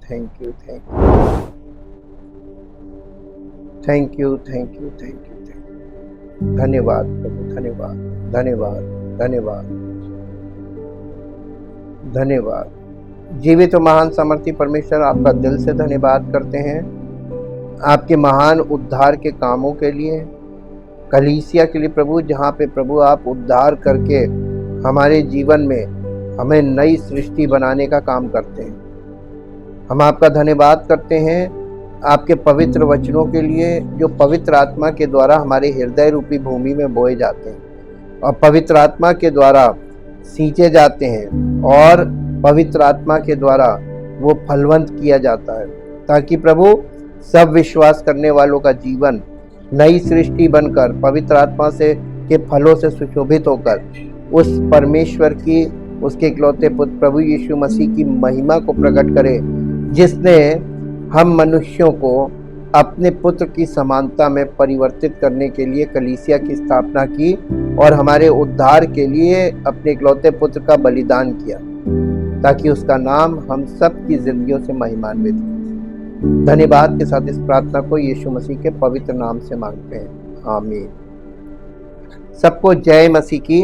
Thank you, thank you, thank you, thank you, thank you, thank you. धन्यवाद प्रभु, धन्यवाद, धन्यवाद, धन्यवाद, धन्यवाद। जीवित और महान सामर्थी परमेश्वर, आपका दिल से धन्यवाद करते हैं आपके महान उद्धार के कामों के लिए, कलीसिया के लिए प्रभु, जहाँ पे प्रभु आप उद्धार करके हमारे जीवन में हमें नई सृष्टि बनाने का काम करते हैं। हम आपका धन्यवाद करते हैं आपके पवित्र वचनों के लिए, जो पवित्र आत्मा के द्वारा हमारे हृदय रूपी भूमि में बोए जाते हैं और पवित्र आत्मा के द्वारा सींचे जाते हैं और पवित्र आत्मा के द्वारा वो फलवंत किया जाता है, ताकि प्रभु सब विश्वास करने वालों का जीवन नई सृष्टि बनकर पवित्र आत्मा से के फलों से सुशोभित होकर उस परमेश्वर की, उसके इकलौते पुत्र प्रभु यीशु मसीह की महिमा को प्रकट करे, जिसने हम मनुष्यों को अपने पुत्र की समानता में परिवर्तित करने के लिए कलीसिया की स्थापना की और हमारे उद्धार के लिए अपने इकलौते पुत्र का बलिदान किया, ताकि उसका नाम हम सब की जिंदगियों से महिमान्वित हो। धन्यवाद के साथ इस प्रार्थना को यीशु मसीह के पवित्र नाम से मांगते हैं, आमीन। सबको जय मसीह की।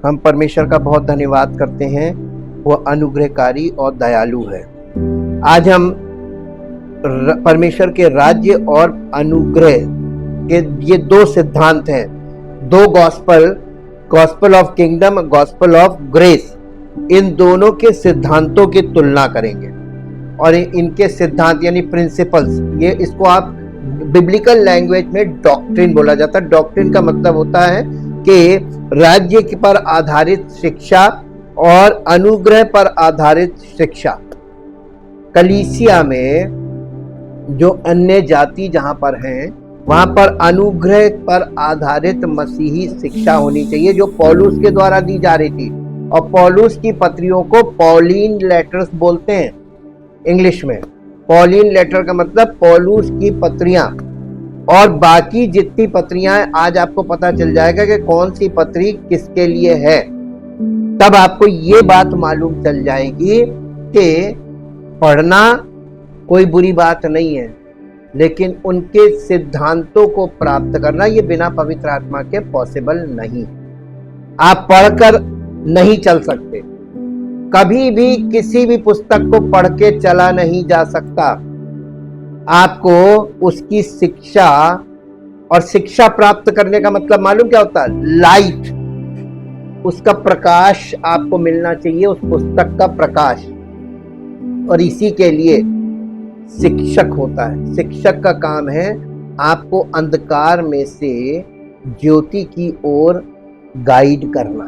हम परमेश्वर का बहुत धन्यवाद करते हैं, वो अनुग्रहकारी और दयालु है। आज हम परमेश्वर के राज्य और अनुग्रह के ये दो सिद्धांत हैं, दो gospel of kingdom, gospel of grace, इन दोनों के सिद्धांतों की तुलना करेंगे और इनके सिद्धांत यानी प्रिंसिपल्स, ये इसको आप बिब्लिकल लैंग्वेज में डॉक्ट्रिन बोला जाता है। डॉक्ट्रिन का मतलब होता है कि राज्य पर आधारित शिक्षा और अनुग्रह पर आधारित शिक्षा। कलीसिया में जो अन्य जाति जहां पर हैं, वहां पर अनुग्रह पर आधारित मसीही शिक्षा होनी चाहिए, जो पौलुस के द्वारा दी जा रही थी। और पौलुस की पत्रियों को पॉलिन लेटर्स बोलते हैं इंग्लिश में। पॉलिन लेटर का मतलब पौलुस की पत्रियां, और बाकी जितनी पत्रियां हैं आज आपको पता चल जाएगा कि कौन सी पत्री किसके लिए है। तब आपको ये बात मालूम चल जाएगी कि पढ़ना कोई बुरी बात नहीं है, लेकिन उनके सिद्धांतों को प्राप्त करना ये बिना पवित्र आत्मा के पॉसिबल नहीं। आप पढ़कर नहीं चल सकते, कभी भी किसी भी पुस्तक को पढ़ के चला नहीं जा सकता। आपको उसकी शिक्षा, और शिक्षा प्राप्त करने का मतलब मालूम क्या होता है? लाइट, उसका प्रकाश आपको मिलना चाहिए, उस पुस्तक का प्रकाश। और इसी के लिए शिक्षक होता है। शिक्षक का काम है आपको अंधकार में से ज्योति की ओर गाइड करना,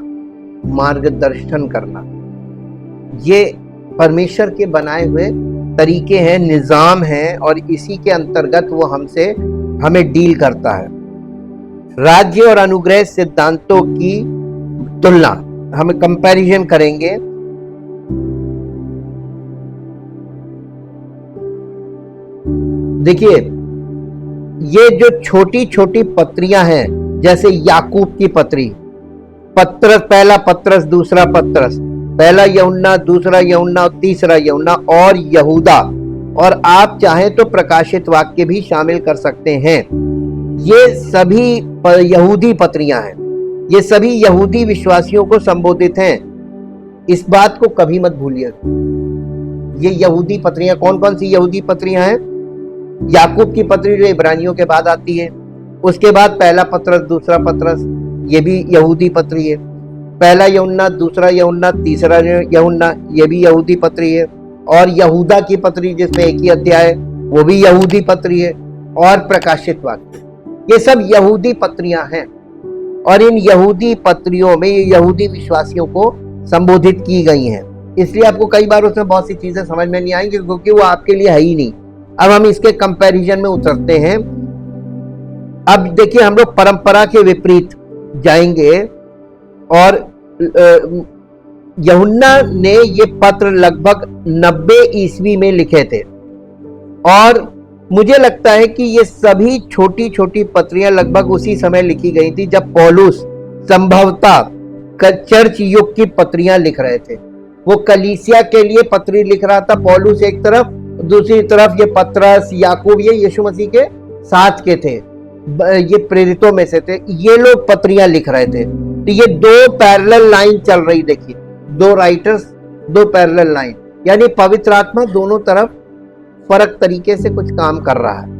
मार्गदर्शन करना। ये परमेश्वर के बनाए हुए तरीके हैं, निजाम हैं, और इसी के अंतर्गत वो हमें डील करता है। राज्य और अनुग्रह सिद्धांतों की तुलना, हम कंपैरिजन करेंगे। देखिए, ये जो छोटी छोटी पत्रियां हैं, जैसे याकूब की पत्री, पत्रस, पहला पत्रस, दूसरा पत्रस, पहला यूहन्ना, दूसरा यूहन्ना और तीसरा यूहन्ना, और यहूदा, और आप चाहें तो प्रकाशित वाक्य भी शामिल कर सकते हैं। ये सभी यहूदी पत्रियां हैं, ये सभी यहूदी विश्वासियों को संबोधित हैं। इस बात को कभी मत भूलिए। ये यहूदी पत्रियां कौन कौन सी यहूदी पत्रियां हैं? याकूब की पत्री जो इब्रानियों के बाद आती है, उसके बाद पहला पत्रस, दूसरा पत्रस, ये भी यहूदी पत्री है। पहला यूहन्ना, दूसरा यूहन्ना, तीसरा यूहन्ना, ये भी यहूदी पत्री है। और यहूदा की पत्री जिसमें एक ही अध्याय है, वो भी यहूदी पत्री है। और प्रकाशित वाक्य, ये सब यहूदी पत्रियां हैं। और इन यहूदी पत्रियों में ये यहूदी विश्वासियों को संबोधित की गई हैं। इसलिए आपको कई बार उसमें बहुत सी चीजें समझ में नहीं आएंगी, क्योंकि वो आपके लिए है ही नहीं। अब हम इसके कंपैरिजन में उतरते हैं। अब देखिए, हम लोग परंपरा के विपरीत जाएंगे, और यूहन्ना ने ये पत्र लगभग 90 ईस्वी में लिखे थे। और मुझे लगता है कि ये सभी छोटी छोटी पत्रियां लगभग उसी समय लिखी गई थी जब पौलुस संभवतः चर्च युग की पत्रियां लिख रहे थे। वो कलीसिया के लिए पत्री लिख रहा था पौलुस एक तरफ, दूसरी तरफ ये पतरस, याकूब, ये यीशु मसीह के साथ के थे, ये प्रेरितों में से थे, ये लोग पत्रियां लिख रहे थे। तो ये दो पैरेलल लाइन चल रही, देखिए, दो राइटर्स, दो पैरेलल लाइन, यानी पवित्र आत्मा दोनों तरफ फर्क तरीके से कुछ काम कर रहा है।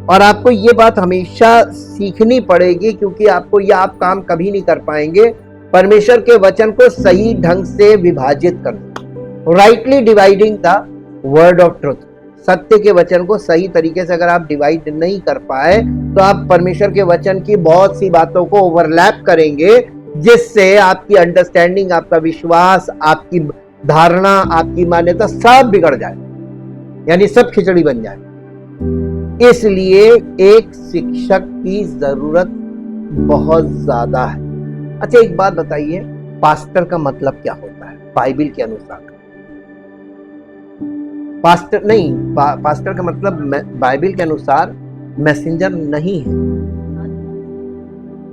और आपको ये बात हमेशा सीखनी पड़ेगी, क्योंकि आपको ये आप काम कभी नहीं कर पाएंगे परमेश्वर के वचन को सही ढंग से विभाजित करना, rightly dividing the word of truth. सत्य के वचन को सही तरीके से अगर आप डिवाइड नहीं कर पाए तो आप परमेश्वर के वचन की बहुत सी बातों को ओवरलैप करेंगे, जिससे आपकी अंडरस्टैंडिंग, आपका विश्वास, आपकी धारणा, आपकी मान्यता सब बिगड़ जाए, यानी सब खिचड़ी बन जाए। इसलिए एक शिक्षक की जरूरत बहुत ज्यादा है। अच्छा, एक बात बताइए, पास्टर का मतलब क्या होता है बाइबल के अनुसार? पास्टर नहीं, पास्टर का मतलब बाइबल के अनुसार मैसेंजर नहीं है।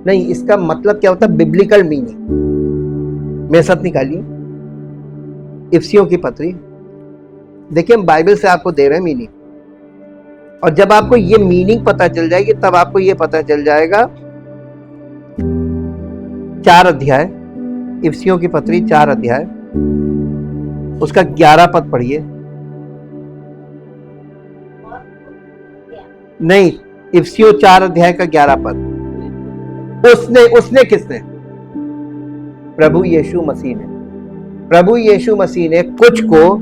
नहीं, इसका मतलब क्या होता है बिब्लिकल मीनिंग। मेरे साथ निकालिए इफिसियों की पत्री, देखिए हम बाइबल से आपको दे रहे हैं मीनिंग, और जब आपको ये मीनिंग पता चल जाएगी तब आपको ये पता चल जाएगा। 4 अध्याय, इफिसियों की पत्री 4 अध्याय, उसका 11 पद पढ़िए। नहीं, इफिसियों 4 अध्याय का 11 पद। उसने किसने? प्रभु यीशु मसीह ने। प्रभु यीशु मसीह ने कुछ को,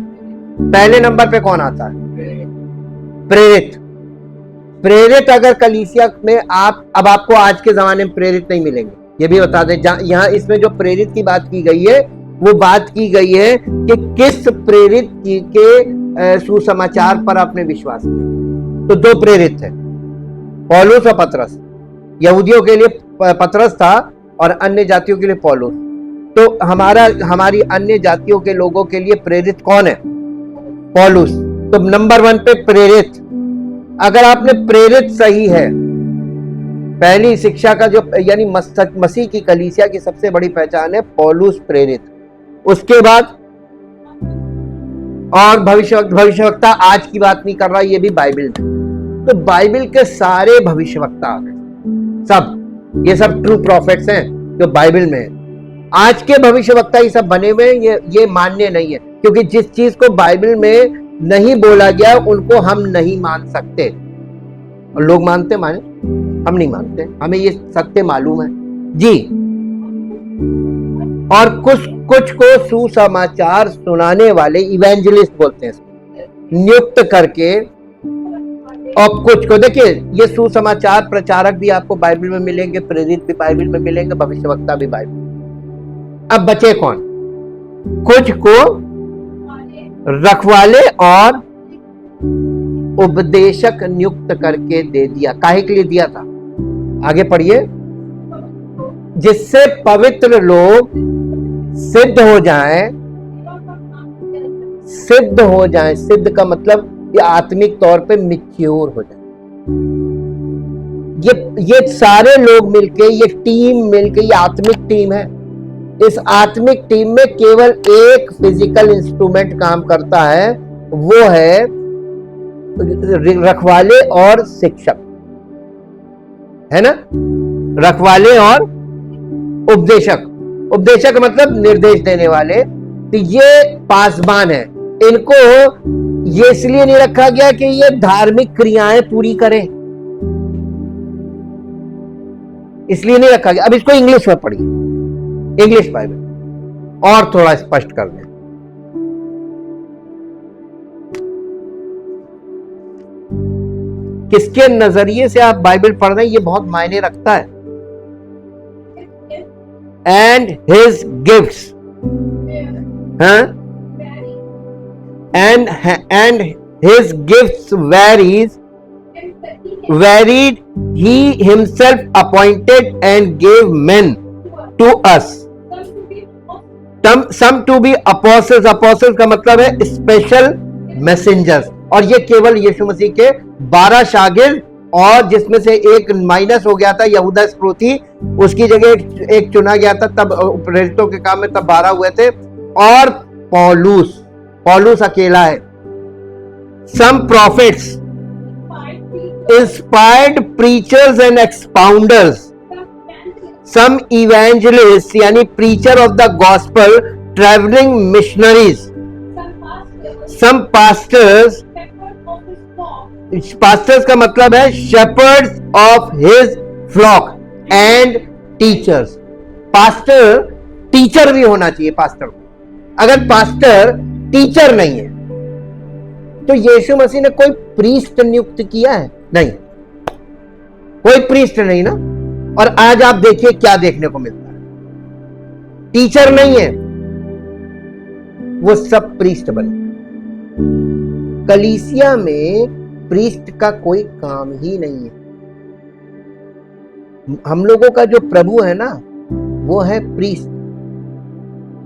पहले नंबर पे कौन आता है? प्रेरित। प्रेरित अगर कलीसिया में अब आपको आज के जमाने में प्रेरित नहीं मिलेंगे, ये भी बता दें। यहाँ इसमें जो प्रेरित की बात की गई है, वो बात की गई है कि किस प्रेरित के सुसमाचार पर आपने विश्वास किया। तो 2 प्रेरित थे, पौलुस और पतरस। यहूदियों के लिए पतरस था और अन्य जातियों के लिए पौलुस। तो हमारी अन्य जातियों के लोगों के लिए प्रेरित कौन है? पौलुस। तो नंबर 1 पे प्रेरित। अगर आपने प्रेरित सही है, पहली शिक्षा का जो, यानी मसीह की कलीसिया की सबसे बड़ी पहचान है पौलुस प्रेरित। उसके बाद और भविष्यवक्ता, आज की बात नहीं कर रहा, ये भी बाइबल में। तो बाइबल के सारे भविष्यवक्ता आ गए, सब, ये सब ट्रू प्रॉफिट्स हैं जो बाइबल में है। आज के भविष्यवक्ता ही सब बने हुए हैं, ये मान्य नहीं है, क्योंकि जिस चीज को बाइबल में नहीं बोला गया उनको हम नहीं मान सकते। और लोग मानते, माने, हम नहीं मानते, हमें ये सत्य मालूम है जी। और कुछ को सुसमाचार सुनाने वाले, इवेंजलिस्ट बोलते हैं इसको, नियुक्त करके, और कुछ को, देखिए, ये सुसमाचार प्रचारक भी आपको बाइबल में मिलेंगे, प्रेरित भी बाइबल में मिलेंगे, भविष्यवक्ता भी बाइबल। अब बचे कौन? कुछ को रखवाले और उपदेशक नियुक्त करके दे दिया। काहे के लिए दिया था? आगे पढ़िए। जिससे पवित्र लोग सिद्ध हो जाएं। सिद्ध हो जाएं, सिद्ध का मतलब ये आत्मिक तौर पे मैच्योर हो जाए। ये सारे लोग मिलके, ये टीम मिलके, ये आत्मिक टीम है। इस आत्मिक टीम में केवल एक फिजिकल इंस्ट्रूमेंट काम करता है, वो है रखवाले और शिक्षक, है ना? रखवाले और उपदेशक। उपदेशक मतलब निर्देश देने वाले। तो ये पासबान है। इनको ये इसलिए नहीं रखा गया कि ये धार्मिक क्रियाएं पूरी करें, इसलिए नहीं रखा गया। अब इसको इंग्लिश में पढ़िए, इंग्लिश बाइबल, और थोड़ा स्पष्ट कर दें। किसके नजरिए से आप बाइबल पढ़ रहे हैं, ये बहुत मायने रखता है। एंड हिज गिफ्ट्स, हाँ, and his gifts varied he himself appointed and gave men to us, some to be apostles का मतलब है स्पेशल मैसेंजर्स, और ये केवल यीशु मसीह के 12 शागिर्द, और जिसमें से एक माइनस हो गया था, यहूदा इस्करियोती, उसकी जगह एक चुना गया था, तब प्रेरितों के काम में तब 12 हुए थे। और पौलुस अकेला है। some prophets, inspired preachers and expounders, some evangelists यानी preacher of the gospel, traveling missionaries, some pastors, pastors का मतलब है shepherds of his flock and teachers. Pastor teacher भी होना चाहिए पास्टर को. अगर पास्टर टीचर नहीं है तो यीशु मसीह ने कोई प्रीस्ट नियुक्त किया है? नहीं, कोई प्रीस्ट नहीं ना. और आज आप देखिए क्या देखने को मिलता है, टीचर नहीं है, वो सब प्रीस्ट बने. कलीसिया में प्रीस्ट का कोई काम ही नहीं है. हम लोगों का जो प्रभु है ना, वो है प्रीस्ट,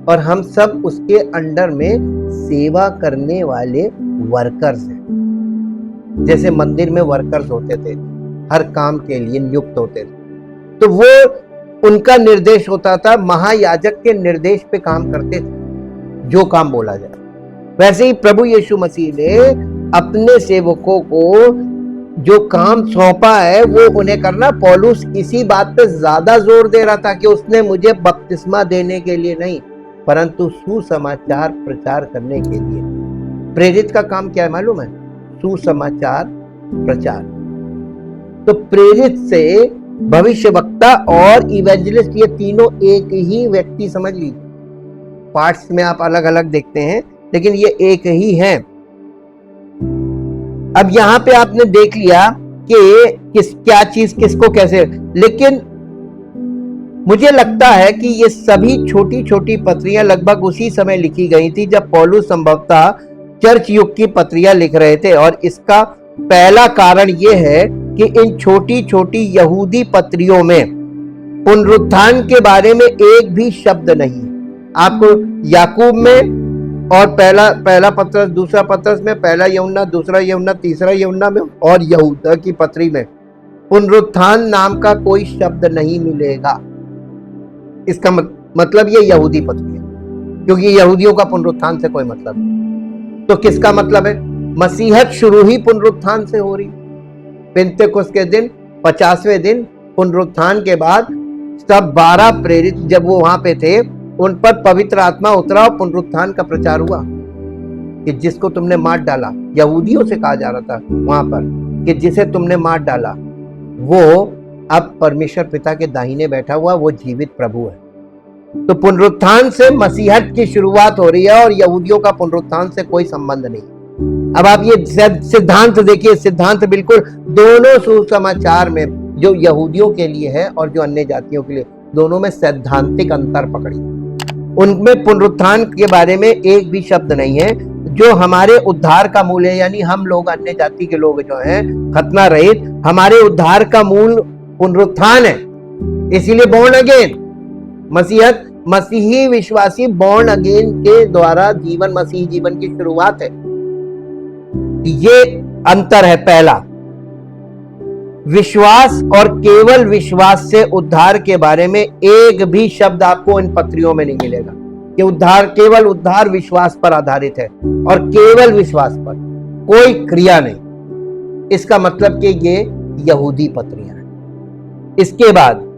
और हम सब उसके अंडर में सेवा करने वाले वर्कर्स हैं. जैसे मंदिर में वर्कर्स होते थे, हर काम के लिए नियुक्त होते थे, तो वो उनका निर्देश होता था, महायाजक के निर्देश पे काम करते थे, जो काम बोला जाए. वैसे ही प्रभु यीशु मसीह ने अपने सेवकों को जो काम सौंपा है वो उन्हें करना. पौलुस इसी बात पे ज्यादा जोर दे रहा था कि उसने मुझे बपतिस्मा देने के लिए नहीं, परंतु सुसमाचार प्रचार करने के लिए. प्रेरित का काम क्या है मालूम है? सुसमाचार प्रचार. तो प्रेरित से भविष्यवक्ता और इवेंजलिस्ट, ये तीनों एक ही व्यक्ति समझ लीजिए. पार्ट्स में आप अलग अलग देखते हैं, लेकिन ये एक ही है. अब यहां पे आपने देख लिया कि क्या चीज किसको कैसे, लेकिन मुझे लगता है कि ये सभी छोटी छोटी पत्रियां लगभग उसी समय लिखी गई थी जब पौलुस संभवतः चर्च युग की पत्रियां लिख रहे थे. और इसका पहला कारण यह है कि इन छोटी छोटी यहूदी पत्रियों में पुनरुत्थान के बारे में एक भी शब्द नहीं. आपको याकूब में और पहला पत्रस, दूसरा पत्रस में, पहला यूहन्ना, दूसरा यूहन्ना, तीसरा यूहन्ना में और यहूदा की पत्री में पुनरुत्थान नाम का कोई शब्द नहीं मिलेगा. इसका मतलब ये यहूदी पत्री है, क्योंकि यहूदियों का पुनरुत्थान से कोई मतलब नहीं. तो किसका मतलब है? मसीहत शुरू ही पुनरुत्थान से हो रही. पेंतेकुस्त के दिन 50वें दिन पुनरुत्थान के बाद सब 12 प्रेरित जब वो वहां पे थे, उन पर पवित्र आत्मा उतरा और पुनरुत्थान का प्रचार हुआ कि जिसको तुमने मार डाला, यहूदियों से कहा जा रहा था वहां पर कि जिसे तुमने मार डाला वो अब परमेश्वर पिता के दाहिने बैठा हुआ, वो जीवित प्रभु है. तो पुनरुत्थान से मसीहत की शुरुआत हो रही है और यहूदियों का पुनरुत्थान से कोई संबंध नहीं. अब आप ये सिद्धांत देखिए, सिद्धांत बिल्कुल दोनों सुसमाचार में, जो यहूदियों के लिए है और जो अन्य जातियों के लिए, दोनों में सैद्धांतिक अंतर पकड़ी. उनमें पुनरुत्थान के बारे में एक भी शब्द नहीं है. जो हमारे उद्धार का मूल है, यानी हम लोग अन्य जाति के लोग जो हैं खतना रहित, हमारे उद्धार का मूल पुनरुत्थान है. इसीलिए बॉर्न अगेन, मसीहत, मसीही विश्वासी बॉर्न अगेन के द्वारा जीवन, मसीही जीवन की शुरुआत है. ये अंतर है. पहला, विश्वास और केवल विश्वास से उद्धार के बारे में एक भी शब्द आपको इन पत्रियों में नहीं मिलेगा कि उद्धार, केवल उद्धार विश्वास पर आधारित है और केवल विश्वास पर, कोई क्रिया नहीं. इसका मतलब कि ये यहूदी पत्रियां हैं. इसके बाद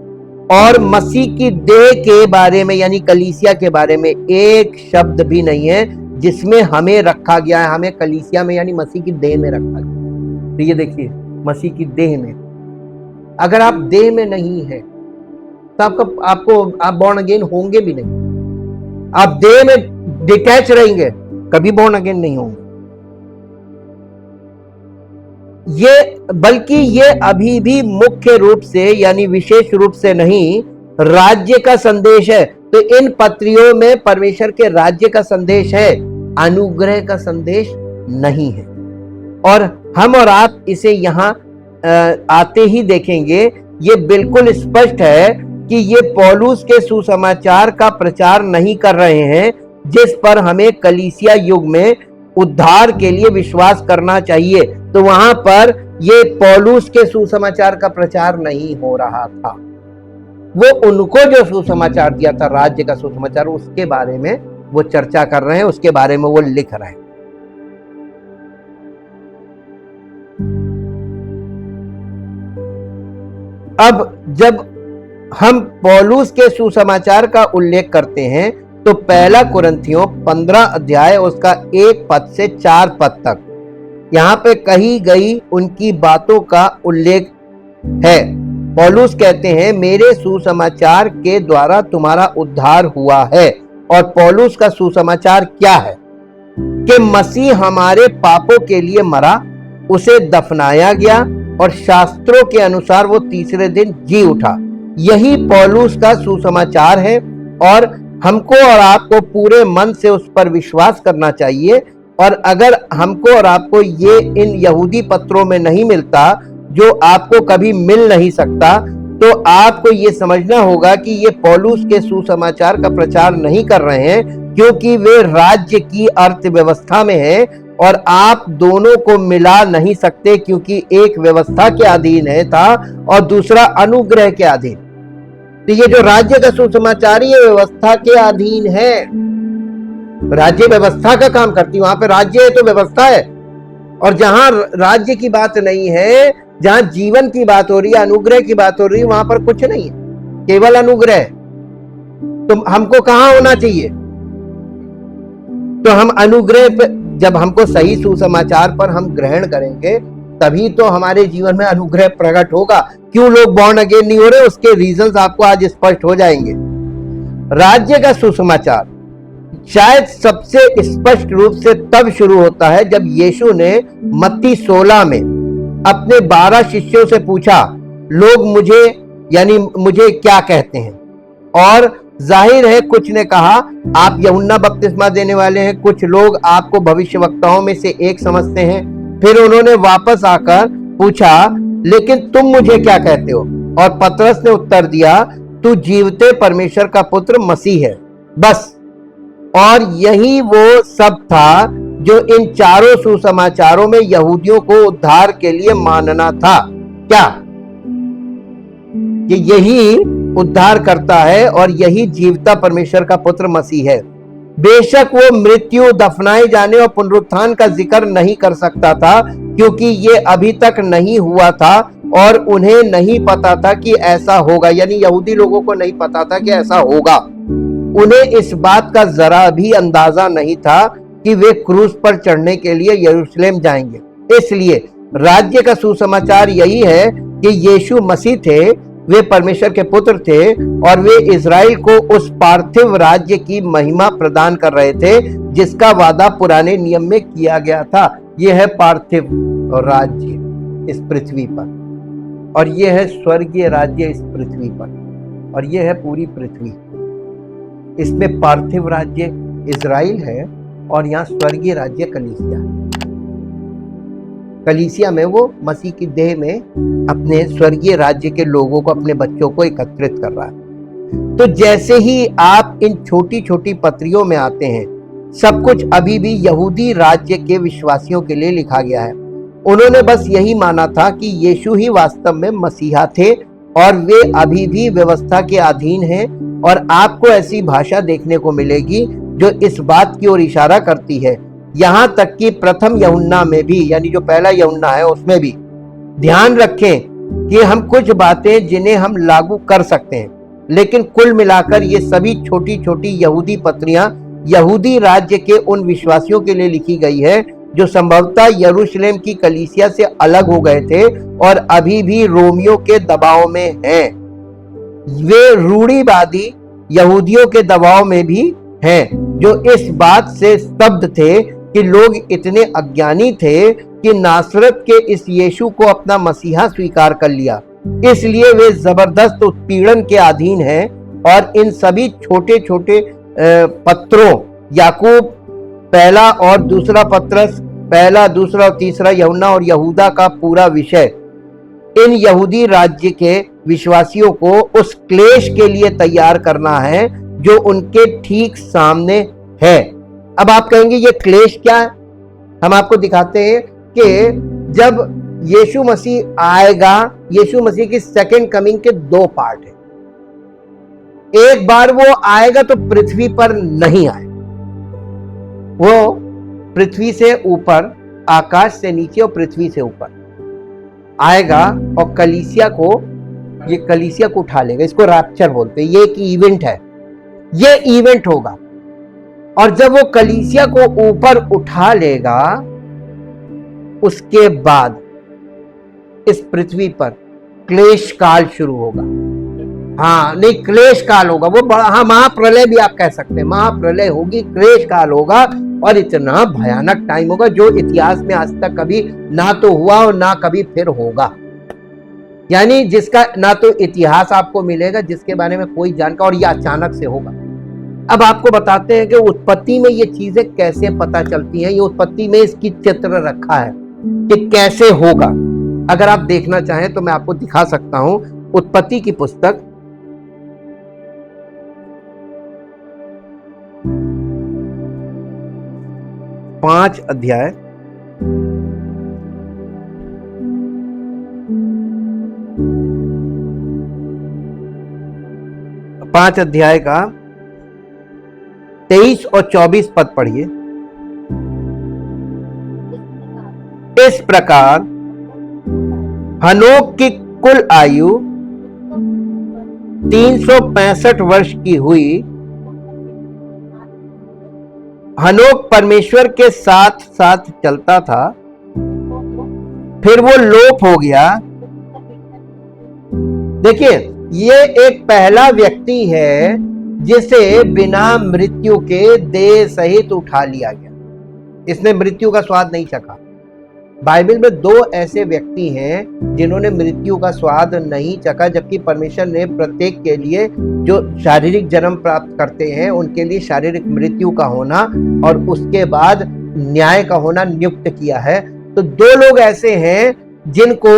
और मसीह की देह के बारे में यानी कलीसिया के बारे में एक शब्द भी नहीं है जिसमें हमें रखा गया है. हमें कलीसिया में यानी मसीह की देह में रखा गया. तो ये देखिए, मसीह की देह में, अगर आप देह में नहीं है तो आप बॉर्न अगेन होंगे भी नहीं. आप देह में डिटैच रहेंगे, कभी बॉर्न अगेन नहीं होंगे. बल्कि ये अभी भी मुख्य रूप से यानी विशेष रूप से नहीं, राज्य का संदेश है. तो इन पत्रियों में परमेश्वर के राज्य का संदेश है, अनुग्रह का संदेश नहीं है. और हम और आप इसे यहां आते ही देखेंगे. ये बिल्कुल स्पष्ट है कि ये पौलुस के सुसमाचार का प्रचार नहीं कर रहे हैं जिस पर हमें कलीसिया युग में उद्धार के लिए विश्वास करना चाहिए. तो वहां पर ये पौलुस के सुसमाचार का प्रचार नहीं हो रहा था. वो उनको जो सुसमाचार दिया था, राज्य का सुसमाचार, उसके बारे में वो चर्चा कर रहे हैं, उसके बारे में वो लिख रहे हैं. अब जब हम पौलुस के सुसमाचार का उल्लेख करते हैं तो पहला कुरिन्थियों 15 अध्याय उसका 1 पद से 4 पद तक यहाँ पे कही गई उनकी बातों का उल्लेख है। पौलुस कहते हैं, मेरे सुसमाचार के द्वारा तुम्हारा उद्धार हुआ है। और पौलुस का सुसमाचार क्या है कि मसीह हमारे पापों के लिए मरा, उसे दफनाया गया और शास्त्रों के अनुसार वो तीसरे दिन जी उठा। यही पौलुस का सुसमाचार है और हमको और आपको पूरे मन से उस पर विश्वास करना चाहिए। और अगर हमको और आपको ये इन यहूदी पत्रों में नहीं मिलता, जो आपको कभी मिल नहीं सकता, तो आपको ये समझना होगा कि ये पौलुस के सुसमाचार का प्रचार नहीं कर रहे हैं, क्योंकि वे राज्य की अर्थव्यवस्था में हैं और आप दोनों को मिला नहीं सकते, क्योंकि एक व्यवस्था के अधीन है था और दूसरा अनुग्रह के अधीन। तो ये जो राज्य का सुसमाचार ये व्यवस्था के अधीन है, राज्य व्यवस्था का काम करती है। वहां पे राज्य है तो व्यवस्था है, और जहां राज्य की बात नहीं है, जहां जीवन की बात हो रही है, अनुग्रह की बात हो रही है, वहां पर कुछ नहीं है, केवल अनुग्रह। तो हमको कहां होना चाहिए? तो हम अनुग्रह पे, जब हमको सही सुसमाचार पर हम ग्रहण करेंगे, तभी तो हमारे जीवन में अनुग्रह प्रकट होगा। क्यों लोग बॉर्न अगेन नहीं हो रहे, उसके रीजंस आपको आज स्पष्ट हो जाएंगे। राज्य का सुसमाचार शायद सबसे स्पष्ट रूप से तब शुरू होता है जब यीशु ने मत्ती 16 में अपने 12 शिष्यों से पूछा, लोग मुझे यानी मुझे क्या कहते हैं? और जाहिर है कुछ ने कहा आप यूहन्ना बपतिस्मा देने वाले हैं, कुछ लोग आपको भविष्यवक्ताओं में से एक समझते हैं। फिर उन्होंने वापस आकर पूछा, लेकिन तुम मुझे क्या कहते हो? और पतरस ने उत्तर दिया, तू जीवते परमेश्वर का पुत्र मसीह है। बस। और यही वो सब था जो इन चारों सुसमाचारों में यहूदियों को उद्धार के लिए मानना था। क्या? कि यही उद्धार करता है और यही जीवता परमेश्वर का पुत्र मसीह है। बेशक वो मृत्यु, दफनाए जाने और पुनरुत्थान का जिक्र नहीं कर सकता था, क्योंकि ये अभी तक नहीं हुआ था और उन्हें नहीं पता था कि ऐसा होगा। यानी यहूदी लोगों को नहीं पता था कि ऐसा होगा। उन्हें इस बात का जरा भी अंदाजा नहीं था कि वे क्रूस पर चढ़ने के लिए यरूशलेम जाएंगे। इसलिए राज्य का सुसमाचार यही है कि यीशु मसीह थे, वे परमेश्वर के पुत्र थे और वे इजराइल को उस पार्थिव राज्य की महिमा प्रदान कर रहे थे जिसका वादा पुराने नियम में किया गया था। यह है पार्थिव राज्य इस पृथ्वी पर, और यह है स्वर्गीय राज्य इस पृथ्वी पर, और यह है पूरी पृथ्वी। इसमें पार्थिव राज्य इजराइल है और यहाँ स्वर्गीय राज्य कलीसिया है। कलीसिया में वो मसीह की देह में अपने स्वर्गीय राज्य के लोगों को, अपने बच्चों को एकत्रित कर रहा है। तो जैसे ही आप इन छोटी छोटी पत्रियों में आते हैं, सब कुछ अभी भी यहूदी राज्य के विश्वासियों के लिए लिखा गया है। उन्होंने बस यही माना था कि यीशु ही वास्तव में मसीहा थे और वे अभी भी व्यवस्था के अधीन हैं। और आपको ऐसी भाषा देखने को मिलेगी जो इस बात की ओर इशारा करती है, यहाँ तक कि प्रथम यूहन्ना में भी, यानी जो पहला यूहन्ना है उसमें भी। ध्यान रखें कि हम कुछ बातें जिन्हें हम लागू कर सकते हैं, लेकिन कुल मिलाकर ये सभी छोटी छोटी यहूदी पत्रियां यहूदी राज्य के उन विश्वासियों के लिए लिखी गई है जो संभवतः यरूशलेम की कलीसिया से अलग हो गए थे और अभी भी रोमियों के दबाव में हैं। वे रूढ़िवादी यहूदियों के दबाव में भी हैं, जो इस बात से स्तब्ध थे कि लोग इतने अज्ञानी थे कि नासरत के इस यीशु को अपना मसीहा स्वीकार कर लिया। इसलिए वे जबरदस्त उत्पीड़न के अधीन हैं। और इन सभी छोटे छोटे पत्रों, याकूब पहला और दूसरा पत्रस, पहला, दूसरा और तीसरा यूहन्ना और यहूदा का पूरा विषय इन यहूदी राज्य के विश्वासियों को उस क्लेश के लिए तैयार करना है जो उनके ठीक सामने है। अब आप कहेंगे ये क्लेश क्या है? हम आपको दिखाते हैं कि जब यीशु मसीह आएगा, यीशु मसीह की सेकंड कमिंग के दो पार्ट हैं। एक बार वो आएगा तो पृथ्वी पर नहीं आए, वो पृथ्वी से ऊपर, आकाश से नीचे और पृथ्वी से ऊपर। आएगा और कलीसिया को उठा लेगा। इसको रैप्चर बोलते हैं। ये एक इवेंट है, ये इवेंट होगा। और जब वो कलीसिया को ऊपर उठा लेगा, उसके बाद इस पृथ्वी पर क्लेश काल शुरू होगा। हाँ, नहीं, क्लेश काल होगा वो बड़ा, हाँ, महाप्रलय भी आप कह सकते हैं। महाप्रलय होगी, क्लेश काल होगा, और इतना भयानक टाइम होगा जो इतिहास में आज तक कभी ना तो हुआ और ना कभी फिर होगा। यानी जिसका ना तो इतिहास आपको मिलेगा, जिसके बारे में कोई जानकारी, और ये अचानक से होगा। अब आपको बताते हैं कि उत्पत्ति में ये चीजें कैसे पता चलती हैं। ये उत्पत्ति में इसकी चित्र रखा है कि कैसे होगा। अगर आप देखना चाहें तो मैं आपको दिखा सकता हूं। उत्पत्ति की पुस्तक 5 अध्याय 5 अध्याय का 23 और 24 पद पढ़िए। इस प्रकार हनोक की कुल आयु 365 वर्ष की हुई। हनोक परमेश्वर के साथ साथ चलता था, फिर वो लोप हो गया। देखिए, ये एक पहला व्यक्ति है जिसे बिना मृत्यु के देह सहित उठा लिया गया। इसने मृत्यु का स्वाद नहीं चखा। बाइबल में 2 ऐसे व्यक्ति हैं जिन्होंने मृत्यु का स्वाद नहीं चखा, जबकि परमेश्वर ने प्रत्येक के लिए जो शारीरिक जन्म प्राप्त करते हैं उनके लिए शारीरिक मृत्यु का होना और उसके बाद न्याय का होना नियुक्त किया है। तो 2 लोग ऐसे हैं जिनको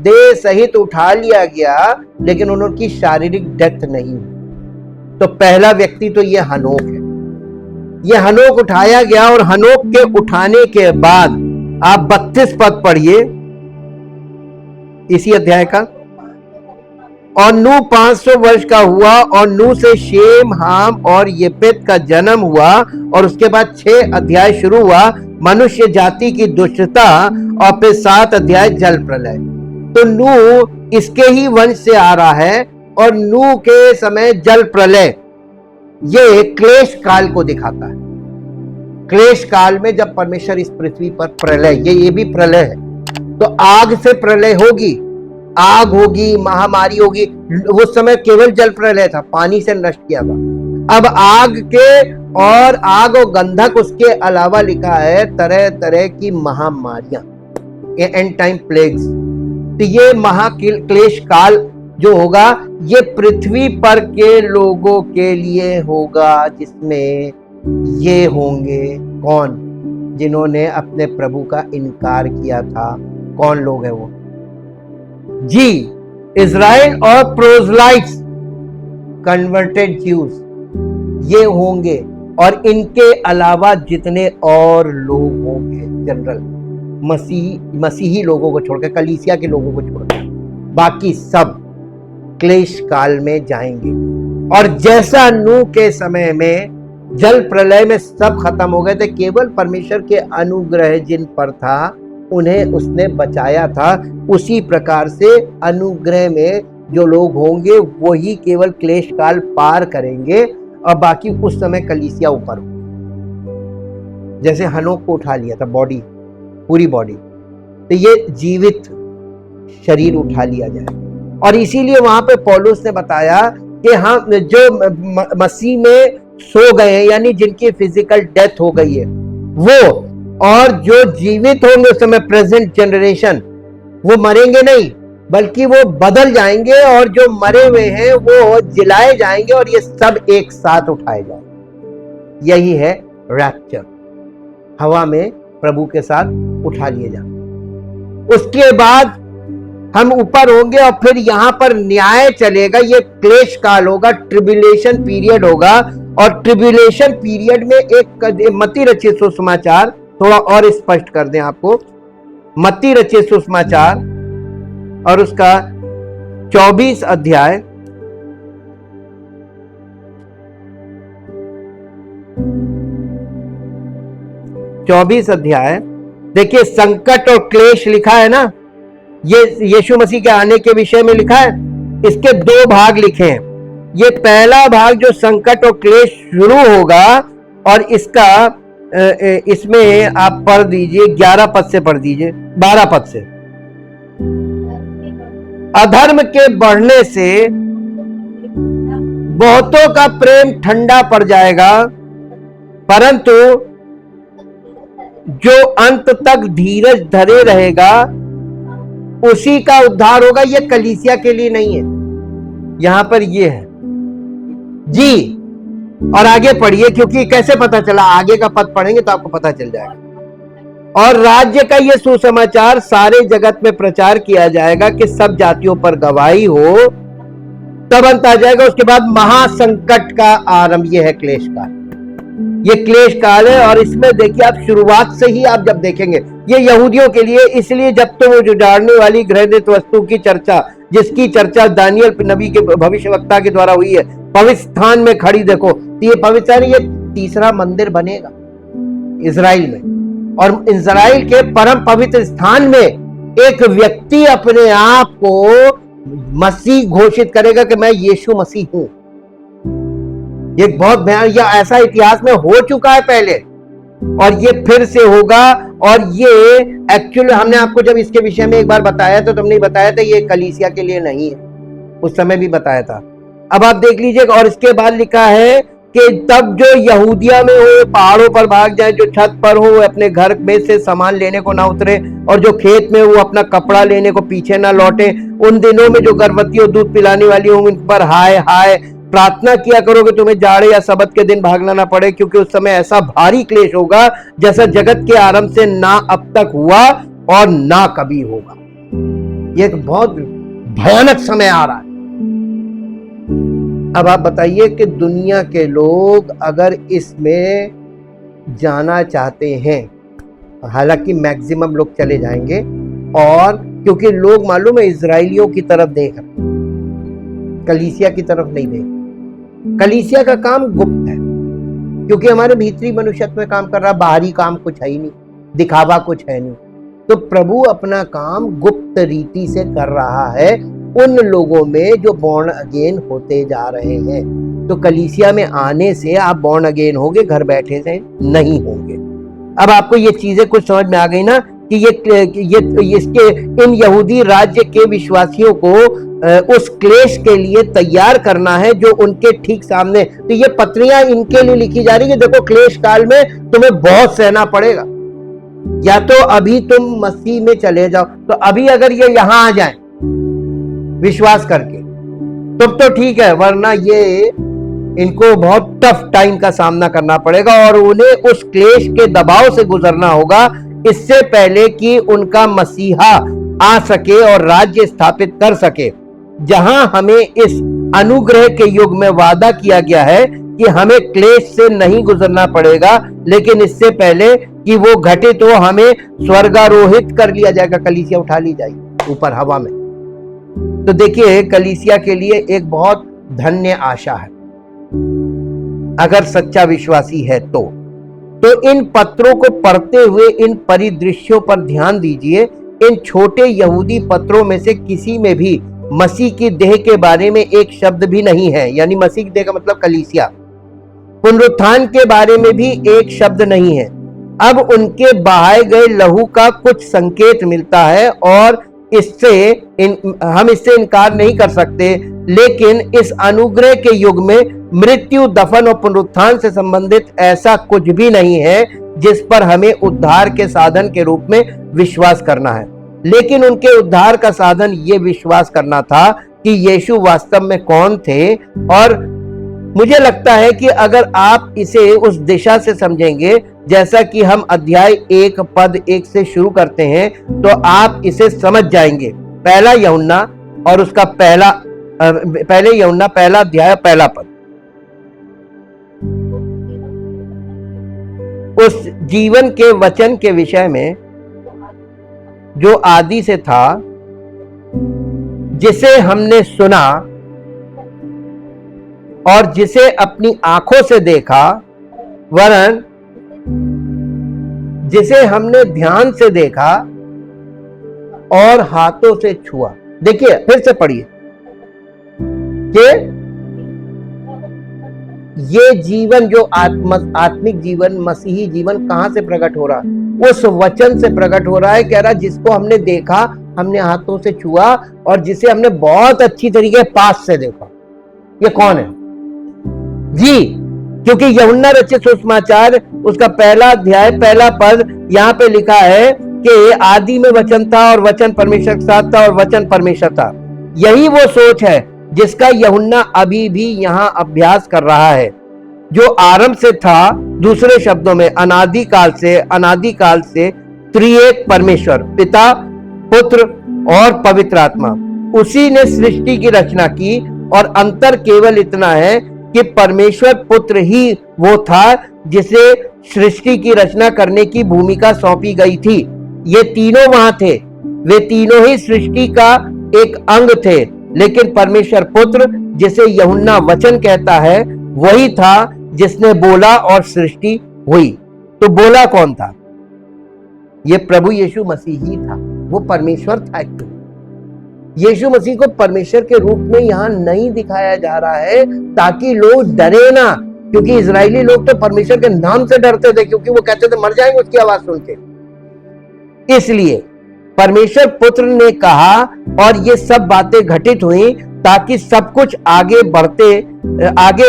देह सहित उठा लिया गया, लेकिन उनकी शारीरिक डेथ नहीं हुई। तो पहला व्यक्ति तो ये हनोक है। ये हनोक उठाया गया, और हनोक के उठाने के बाद आप 32 पद पढ़िए इसी अध्याय का। और नूह 500 वर्ष का हुआ, और नूह से शेम, हाम और येपेत का जन्म हुआ। और उसके बाद 6 अध्याय शुरू हुआ मनुष्य जाति की दुष्टता, और फिर 7 अध्याय जल प्रलय। तो नूह इसके ही वंश से आ रहा है, और नूह के समय जल प्रलय ये क्लेश काल को दिखाता है। क्लेश काल में जब परमेश्वर इस पृथ्वी पर प्रलय, ये भी प्रलय है, तो आग से प्रलय होगी, आग होगी, महामारी होगी। उस समय केवल जल प्रलय था, पानी से नष्ट किया था। अब आग और गंधक, उसके अलावा लिखा है तरह तरह की महामारियां, ये एंड टाइम प्लेग्स। तो ये महाक्लेश काल जो होगा, ये पृथ्वी पर के लोगों के लिए होगा, जिसमें ये होंगे कौन? जिन्होंने अपने प्रभु का इनकार किया था। कौन लोग हैं वो? जी, इजराइल और प्रोजलाइट्स, कन्वर्टेड ज्यूज, ये होंगे। और इनके अलावा जितने और लोग होंगे, जनरल मसीही लोगों को छोड़कर, कलीसिया के लोगों को छोड़कर, बाकी सब क्लेश काल में जाएंगे। और जैसा नूह के समय में जल प्रलय में सब खत्म हो गए थे, केवल परमेश्वर के अनुग्रह जिन पर था उन्हें उसने बचाया था, उसी प्रकार से अनुग्रह में जो लोग होंगे वही केवल क्लेश काल पार करेंगे, और बाकी उस समय कलीसिया ऊपर हो। जैसे हनोक को उठा लिया था, बॉडी, पूरी बॉडी, तो ये जीवित शरीर उठा लिया जाए। और इसीलिए वहां पे पौलुस ने बताया कि हाँ, जो मसीह में सो गए हैं, यानी जिनकी फिजिकल डेथ हो गई है वो, और जो जीवित होंगे उस समय, प्रेजेंट जनरेशन, वो मरेंगे नहीं, बल्कि वो बदल जाएंगे, और जो मरे हुए हैं वो जिलाए जाएंगे, और ये सब एक साथ उठाए जाएंगे। यही है रैप्चर, हवा में प्रभु के साथ उठा लिए जाएंगे। उसके बाद हम ऊपर होंगे, और फिर यहां पर न्याय चलेगा। ये क्लेश काल होगा, ट्रिब्यूलेशन पीरियड होगा। और ट्रिब्यूलेशन पीरियड में एक मत्ती रचित सुसमाचार थोड़ा और स्पष्ट कर दें आपको। मत्ती रचित सुसमाचार और उसका 24 अध्याय, देखिए, संकट और क्लेश लिखा है ना, ये यीशु मसीह के आने के विषय में लिखा है। इसके दो भाग लिखे हैं। ये पहला भाग जो संकट और क्लेश शुरू होगा, और इसका इसमें आप पढ़ दीजिए 11 पद से पढ़ दीजिए, 12 पद से। अधर्म के बढ़ने से बहुतों का प्रेम ठंडा पड़ जाएगा, परंतु जो अंत तक धीरज धरे रहेगा उसी का उद्धार होगा। ये कलीसिया के लिए नहीं है, यहां पर ये है जी। और आगे पढ़िए, क्योंकि कैसे पता चला, आगे का पद पढ़ेंगे तो आपको पता चल जाएगा। और राज्य का ये सुसमाचार सारे जगत में प्रचार किया जाएगा कि सब जातियों पर गवाही हो, तब अंत आ जाएगा। उसके बाद महासंकट का आरंभ, ये है क्लेश काल। ये क्लेश काल है, और इसमें देखिए आप शुरुआत से ही आप जब देखेंगे, ये यहूदियों के लिए, इसलिए जब तो वो जुड़ाने वाली घृणित वस्तु की चर्चा, जिसकी चर्चा दानियल नबी के भविष्यवक्ता के द्वारा हुई है, पवित्र स्थान में खड़ी देखो, तो ये पवित्र स्थान, ये तीसरा मंदिर बनेगा इजराइल में। और इजराइल के परम पवित्र स्थान में एक व्यक्ति अपने आप को मसीह घोषित करेगा कि मैं यीशु मसीह हूं। एक बहुत भयानक, या ऐसा इतिहास में हो चुका है पहले, और ये फिर से होगा। और ये एक्चुअली हमने आपको जब इसके विषय में एक बार बताया तो तुमने बताया था ये कलीसिया के लिए नहीं है, उस समय भी बताया था। अब आप देख लीजिएगा। और इसके बाद लिखा है कि तब जो यहूदिया में हो पहाड़ों पर भाग जाए, जो छत पर हो अपने घर में से सामान लेने को ना उतरे, और जो खेत में वो अपना कपड़ा लेने को पीछे ना लौटे। उन दिनों में जो गर्भवती और दूध पिलाने वाली होंगी, उन पर हाय हाय। प्रार्थना किया करो कि तुम्हें जाड़े या सबत के दिन भागना ना पड़े, क्योंकि उस समय ऐसा भारी क्लेश होगा जैसा जगत के आरंभ से ना अब तक हुआ और ना कभी होगा। ये एक बहुत भयानक समय आ रहा है। अब आप बताइए कि दुनिया के लोग अगर इसमें जाना चाहते हैं, हालांकि मैक्सिमम लोग चले जाएंगे, और क्योंकि लोग मालूम है इजराइलियों की तरफ देख रहे, कलीसिया की तरफ नहीं देख। कलीसिया का काम गुप्त है, क्योंकि हमारे भीतरी मनुष्यत्व में काम कर रहा, बाहरी काम कुछ है ही नहीं, दिखावा कुछ है नहीं। तो प्रभु अपना काम गुप्त रीति से कर रहा है उन लोगों में जो बॉर्न अगेन होते जा रहे हैं। तो कलीसिया में आने से आप बॉर्न अगेन होगे, घर बैठे से नहीं होंगे। अब आपको ये चीजें कुछ समझ में आ गई ना, कि ये इसके इन यहूदी राज्य के विश्वासियों को उस क्लेश के लिए तैयार करना है जो उनके ठीक सामने। तो ये पत्रियां इनके लिए लिखी जा रही है, देखो क्लेश काल में तुम्हें बहुत सहना पड़ेगा, या तो अभी तुम मसीह में चले जाओ, तो अभी अगर ये यहां आ जाए विश्वास करके तब तो ठीक है, वरना ये इनको बहुत टफ टाइम का सामना करना पड़ेगा, और उन्हें उस क्लेश के दबाव से गुजरना होगा इससे पहले कि उनका मसीहा आ सके और राज्य स्थापित कर सके। जहां हमें इस अनुग्रह के युग में वादा किया गया है कि हमें क्लेश से नहीं गुजरना पड़ेगा, लेकिन इससे पहले कि वो घटित हो हमें स्वर्गारोहित कर लिया जाएगा, कलीसिया उठा ली जाएगी ऊपर हवा में। तो देखिए कलीसिया के लिए एक बहुत धन्य आशा है अगर सच्चा विश्वासी है तो इन पत्रों को पढ़ते हुए इन परिदृश्यों पर ध्यान दीजिए। इन छोटे यहूदी पत्रों में से किसी में भी मसीह की देह के बारे में एक शब्द भी नहीं है, यानी मसीह की देह का मतलब कलीसिया। पुनरुत्थान के बारे में भी एक शब्द नहीं है। अब उनके बहाए गए लहू का कुछ संकेत मिलता है, और हम इससे इनकार नहीं कर सकते, लेकिन इस अनुग्रह के युग में मृत्यु, दफन और पुनरुत्थान से संबंधित ऐसा कुछ भी नहीं है जिस पर हमें उद्धार के साधन के रूप में विश्वास करना है। लेकिन उनके उद्धार का साधन ये विश्वास करना था कि यीशु वास्तव में कौन थे। और मुझे लगता है कि अगर आप इसे उस दिशा से समझेंगे, जैसा कि हम अध्याय 1 पद 1 से शुरू करते हैं, तो आप इसे समझ जाएंगे। पहला यूहन्ना और उसका पहले यूहन्ना पहला अध्याय पहला पद, उस जीवन के वचन के विषय में जो आदि से था, जिसे हमने सुना और जिसे अपनी आंखों से देखा, वरन जिसे हमने ध्यान से देखा और हाथों से छुआ। देखिए फिर से पढ़िए कि ये जीवन जो आत्मिक जीवन, मसीही जीवन कहां से प्रकट हो रहा है? उस वचन से प्रकट हो रहा है। कह रहा जिसको हमने देखा, हमने हाथों से छुआ और जिसे हमने बहुत अच्छी तरीके पास से देखा। ये कौन है जी? क्योंकि यूहन्ना रचित सुसमाचार उसका पहला अध्याय पहला पद यहाँ पे लिखा है कि आदि में वचन था और वचन परमेश्वर के साथ था और वचन परमेश्वर था। यही वो सोच है जिसका यूहन्ना अभी भी यहाँ अभ्यास कर रहा है, जो आरंभ से था। दूसरे शब्दों में अनादिकाल से त्रिएक परमेश्वर, पिता, पुत्र और पवित्र आत्मा, उसी ने सृष्टि की रचना की। और अंतर केवल इतना है कि परमेश्वर पुत्र ही वो था जिसे सृष्टि की रचना करने की भूमिका सौंपी गई थी। ये तीनों वहां थे, वे तीनों ही सृष्टि का एक अंग थे, लेकिन परमेश्वर पुत्र, जिसे यूहन्ना वचन कहता है, वही था जिसने बोला और सृष्टि हुई। तो बोला कौन था? ये प्रभु यीशु मसीह ही था। वो परमेश्वर था। क्यों? यीशु मसीह को परमेश्वर के रूप में यहां नहीं दिखाया जा रहा है ताकि लोग डरे ना, क्योंकि इजरायली लोग तो परमेश्वर के नाम से डरते थे, क्योंकि वो कहते थे मर जाएंगे उसकी आवाज सुन के। इसलिए परमेश्वर पुत्र ने कहा और ये सब बातें घटित हुई ताकि सब कुछ आगे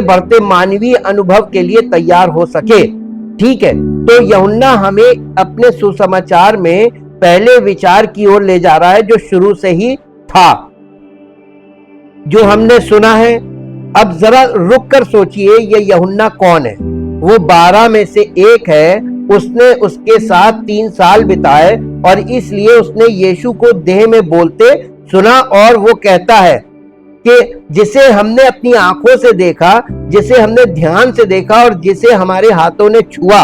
बढ़ते मानवीय अनुभव के लिए तैयार हो सके। ठीक है, तो यूहन्ना हमें अपने सुसमाचार में पहले विचार की ओर ले जा रहा है, जो शुरू से ही था, जो हमने सुना है। अब जरा रुक कर सोचिए, ये यूहन्ना कौन है? वो 12 में से एक है। उसने उसके साथ 3 साल बिताए और इसलिए उसने यीशु को देह में बोलते सुना। और वो कहता है कि जिसे हमने अपनी आंखों से देखा, जिसे हमने ध्यान से देखा और जिसे हमारे हाथों ने छुआ,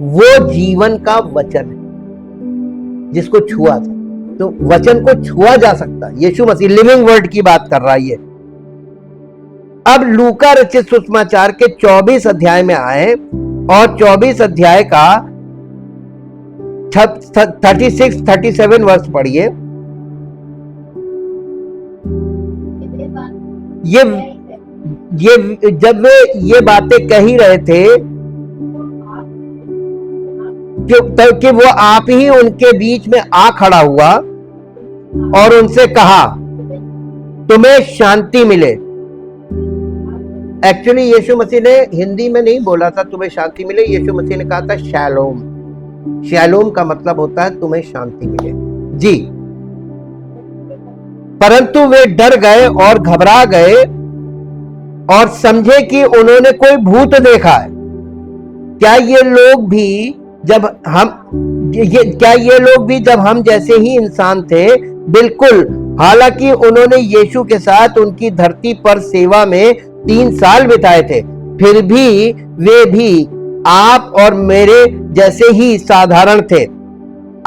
वो जीवन का वचन है। जिसको छुआ था, तो वचन को छुआ जा सकता है। यीशु मसीह लिविंग वर्ड की बात कर रहा है ये। अब लूका रचित सुसमाचार के 24 अध्याय में आए और 24 अध्याय का 36-37 वर्ष पढ़िए। ये जब वे ये बातें कह ही रहे थे कि वो आप ही उनके बीच में आ खड़ा हुआ और उनसे कहा, तुम्हें शांति मिले। एक्चुअली यीशु मसीह ने हिंदी में नहीं बोला था तुम्हें शांति मिले, यीशु मसीह ने कहा था शैलोम। शैलोम का मतलब होता है तुम्हें शांति मिले जी। परंतु वे डर गए और घबरा गए और समझे कि उन्होंने कोई भूत देखा है। क्या ये लोग भी जब हम जैसे ही इंसान थे? बिल्कुल। हालांकि उन्होंने यीशु के साथ उनकी धरती पर सेवा में 3 साल बिताए थे, फिर भी वे भी आप और मेरे जैसे ही साधारण थे।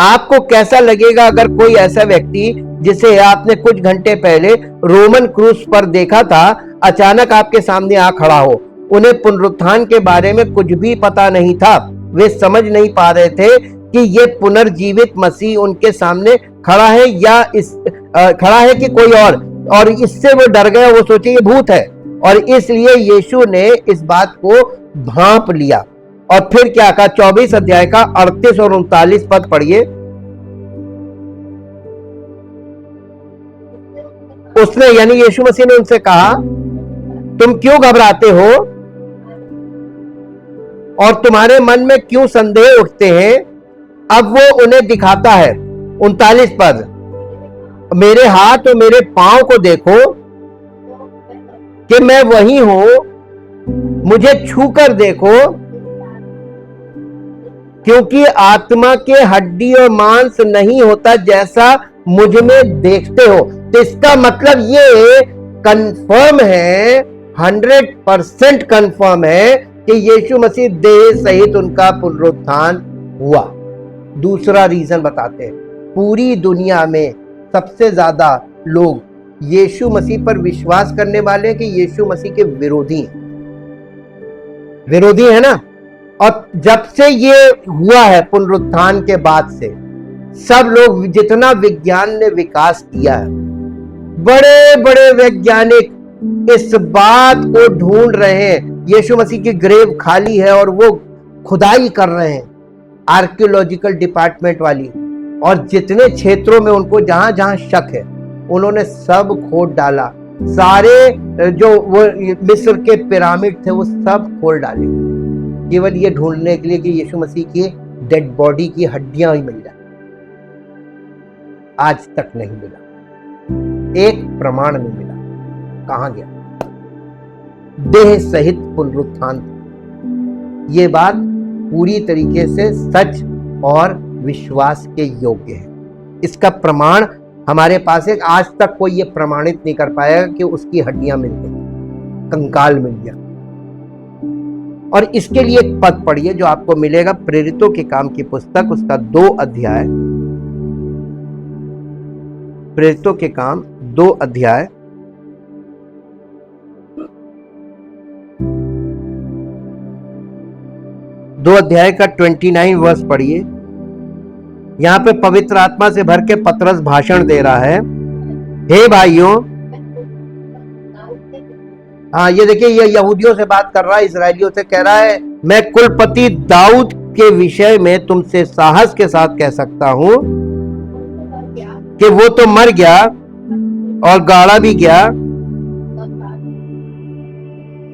आपको कैसा लगेगा अगर कोई ऐसा व्यक्ति जिसे आपने कुछ घंटे पहले रोमन क्रूस पर देखा था, अचानक आपके सामने आ खड़ा हो? उन्हें पुनरुत्थान के बारे में कुछ भी पता नहीं था। वे समझ नहीं पा रहे थे कि ये पुनर्जीवित मसीह उनके सामने खड़ा है या खड़ा है कि कोई और इससे वो डर गए। वो सोचे ये भूत है और इसलिए यीशु ने इस बात को भांप लिया। और फिर क्या कहा? 24 अध्याय का 38 और 39 पद पढ़िए। उसने यानी यीशु मसीह ने उनसे कहा, तुम क्यों घबराते हो और तुम्हारे मन में क्यों संदेह उठते हैं? अब वो उन्हें दिखाता है। 39 पद, मेरे हाथ और मेरे पांव को देखो कि मैं वही हूं, मुझे छूकर देखो, क्योंकि आत्मा के हड्डी और मांस नहीं होता जैसा मुझ में देखते हो। तो इसका मतलब ये कंफर्म है, 100% कंफर्म है कि यीशु मसीह देह सहित उनका पुनरुत्थान हुआ। दूसरा रीजन बताते हैं, पूरी दुनिया में सबसे ज्यादा लोग यीशु मसीह पर विश्वास करने वाले कि यीशु मसीह के विरोधी है ना। और जब से ये हुआ है पुनरुत्थान के बाद से, सब लोग, जितना विज्ञान ने विकास किया है, बड़े बड़े वैज्ञानिक इस बात को ढूंढ रहे हैं। यीशु मसीह की ग्रेव खाली है और वो खुदाई कर रहे हैं, आर्कियोलॉजिकल डिपार्टमेंट वाली, और जितने क्षेत्रों में उनको जहां जहां शक है उन्होंने सब खोद डाला। सारे जो वो मिस्र के पिरामिड थे वो सब खोल डाले, केवल ये ढूंढने के लिए कि यीशु मसीह की डेड बॉडी की हड्डियां ही मिल जाए। आज तक नहीं मिला, एक प्रमाण नहीं मिला। कहां गया? देह सहित पुनरुत्थान। ये बात पूरी तरीके से सच और विश्वास के योग्य है। इसका प्रमाण हमारे पास है। आज तक कोई ये प्रमाणित नहीं कर पाएगा कि उसकी हड्डियां मिल गई, कंकाल मिल गया। और इसके लिए एक पद पढ़िए जो आपको मिलेगा प्रेरितों के काम की पुस्तक, उसका 2 अध्याय, प्रेरितों के काम 2 अध्याय 2 अध्याय का 29 वर्ष पढ़िए। यहां पे पवित्र आत्मा से भर के पतरस भाषण दे रहा है। हे भाइयों, हाँ ये देखिए, ये यहूदियों से बात कर रहा है, इजरायलियों से कह रहा है, मैं कुलपति दाऊद के विषय में तुमसे साहस के साथ कह सकता हूं कि वो तो मर गया और गाड़ा भी गया,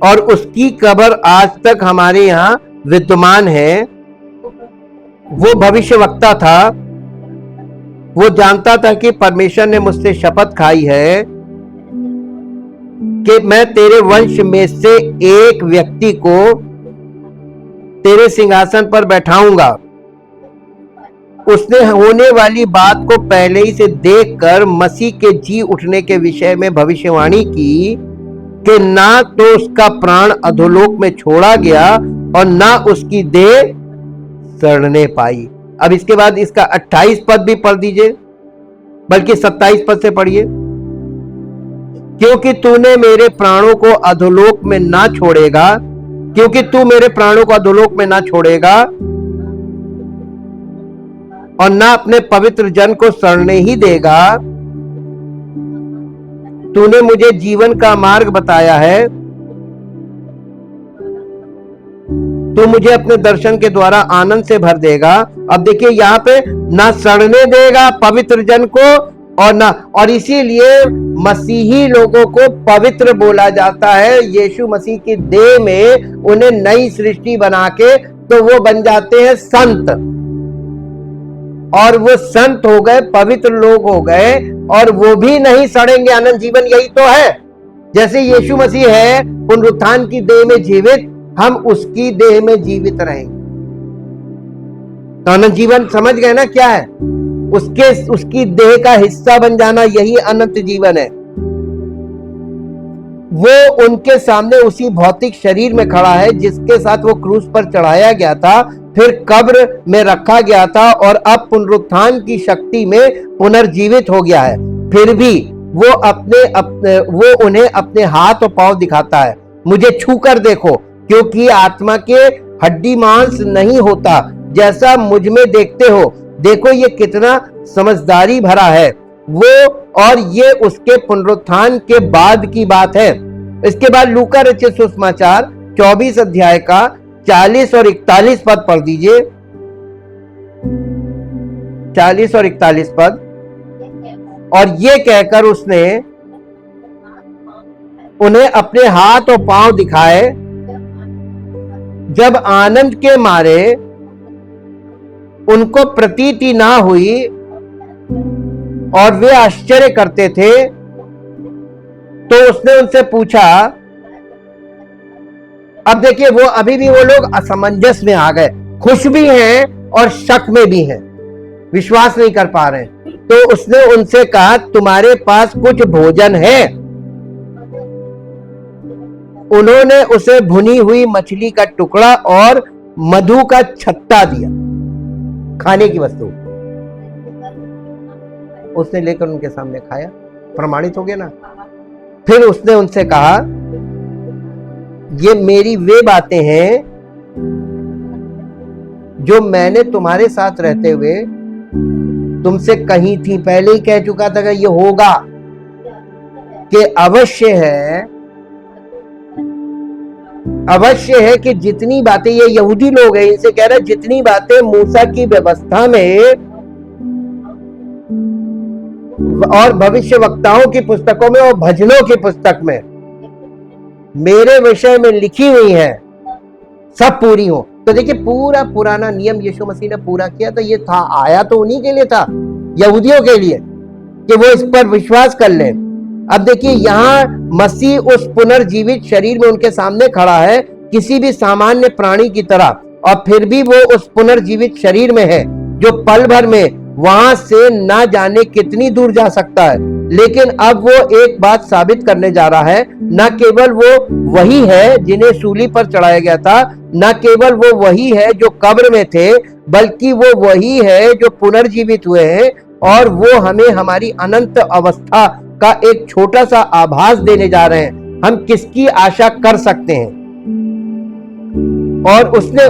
और उसकी कब्र आज तक हमारे यहां विद्यमान है। वो भविष्यवक्ता था, वो जानता था कि परमेश्वर ने मुझसे शपथ खाई है कि मैं तेरे वंश में से एक व्यक्ति को तेरे सिंहासन पर बैठाऊंगा। उसने होने वाली बात को पहले ही से देखकर मसीह के जी उठने के विषय में भविष्यवाणी की कि ना तो उसका प्राण अधोलोक में छोड़ा गया और ना उसकी देह सड़ने पाई। अब इसके बाद इसका 28 पद भी पढ़ दीजिए, बल्कि 27 पद से पढ़िए। क्योंकि तूने मेरे प्राणों को अधोलोक में ना छोड़ेगा, क्योंकि तू मेरे प्राणों को अधोलोक में ना छोड़ेगा और ना अपने पवित्र जन को सड़ने ही देगा। तूने मुझे जीवन का मार्ग बताया है, तू मुझे अपने दर्शन के द्वारा आनंद से भर देगा। अब देखिए यहाँ पे ना सड़ने देगा पवित्र जन को, और ना, और इसीलिए मसीही लोगों को पवित्र बोला जाता है। यीशु मसीह की देह में उन्हें नई सृष्टि बना के तो वो बन जाते हैं संत, और वो संत हो गए, पवित्र लोग हो गए, और वो भी नहीं सड़ेंगे, अनंत जीवन यही तो है। जैसे यीशु मसीह है पुनरुत्थान की देह में जीवित, हम उसकी देह में जीवित रहेंगे। तो अनंत जीवन समझ गए ना क्या है? उसकी देह का हिस्सा बन जाना, यही अनंत जीवन है। वो उनके सामने उसी भौतिक शरीर में खड़ा है जिसके साथ वो क्रूस पर चढ़ाया गया था, फिर कब्र में रखा गया था, और अब पुनरुत्थान की शक्ति में पुनर्जीवित हो गया है। फिर भी वो वो उन्हें अपने हाथ और पांव दिखाता है, मुझे छू कर देखो, क्योंकि आत्मा के हड्डी मांस नहीं होता जैसा मुझ में देखते हो। देखो ये कितना समझदारी भरा है वो, और ये उसके पुनरुत्थान के बाद की बात है। इसके बाद लूका रचित सुसमाचार 24 अध्याय का 40 और 41 पद पढ़ दीजिए। 40 और 41 पद। और ये कहकर उसने उन्हें अपने हाथ और पांव दिखाए। जब आनंद के मारे उनको प्रतीति ना हुई और वे आश्चर्य करते थे, तो उसने उनसे पूछा। अब देखिए, वो अभी भी वो लोग असमंजस में आ गए, खुश भी हैं और शक में भी हैं, विश्वास नहीं कर पा रहे हैं। तो उसने उनसे कहा, तुम्हारे पास कुछ भोजन है? उन्होंने उसे भुनी हुई मछली का टुकड़ा और मधु का छत्ता दिया, खाने की वस्तु। उसने लेकर उनके सामने खाया, प्रमाणित हो गया ना। फिर उसने उनसे कहा, ये मेरी वे बातें हैं जो मैंने तुम्हारे साथ रहते हुए तुमसे कही थी, पहले ही कह चुका था कि ये होगा, कि अवश्य है कि जितनी बातें, ये यहूदी लोग हैं, इनसे कह रहे जितनी बातें मूसा की व्यवस्था में और भविष्य वक्ताओं की पुस्तकों में और भजनों की पुस्तक में मेरे विषय में लिखी हुई है, सब पूरी हो। तो देखिए, पूरा पुराना नियम यीशु मसीह ने पूरा किया। तो ये था, आया तो उन्हीं के लिए था, यहूदियों के लिए, कि वो इस पर विश्वास कर ले। अब देखिए, यहाँ मसीह उस पुनर्जीवित शरीर में उनके सामने खड़ा है, किसी भी सामान्य प्राणी की तरह, और फिर भी वो उस पुनर्जीवित शरीर में है जो पल भर में वहां से ना जाने कितनी दूर जा सकता है। लेकिन अब वो एक बात साबित करने जा रहा है, न केवल वो वही है जिन्हें सूली पर चढ़ाया गया था, न केवल वो वही है जो कब्र में थे, बल्कि वो वही है जो पुनर्जीवित हुए हैं, और वो हमें हमारी अनंत अवस्था का एक छोटा सा आभास देने जा रहे हैं। हम किसकी आशा कर सकते हैं? और उसने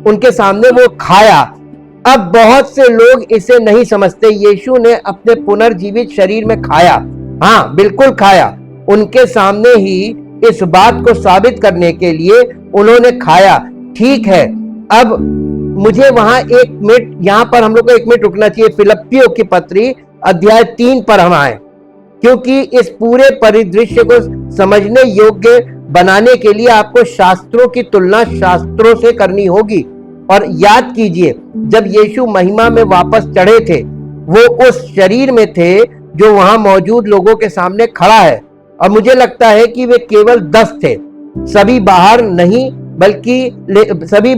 उनके सामने वो खाया। अब बहुत से लोग इसे नहीं समझते। यीशु ने अपने पुनर्जीवित शरीर में खाया, हाँ बिल्कुल खाया, उनके सामने ही इस बात को साबित करने के लिए उन्होंने खाया। ठीक है, अब मुझे वहां 1 मिनट, यहां पर हम लोग को 1 मिनट रुकना चाहिए। फिलिप्पियों की पत्री अध्याय 3 पर हम आए, क्योंकि इस पूरे परिदृश्य को समझने योग्य बनाने के लिए आपको शास्त्रों की तुलना शास्त्रों से करनी होगी। और याद कीजिए, जब यीशु महिमा में वापस चढ़े थे, वो उस शरीर में थे जो वहां मौजूद लोगों के सामने खड़ा है। और मुझे लगता है कि वे केवल 10 थे, सभी बाहर नहीं, बल्कि सभी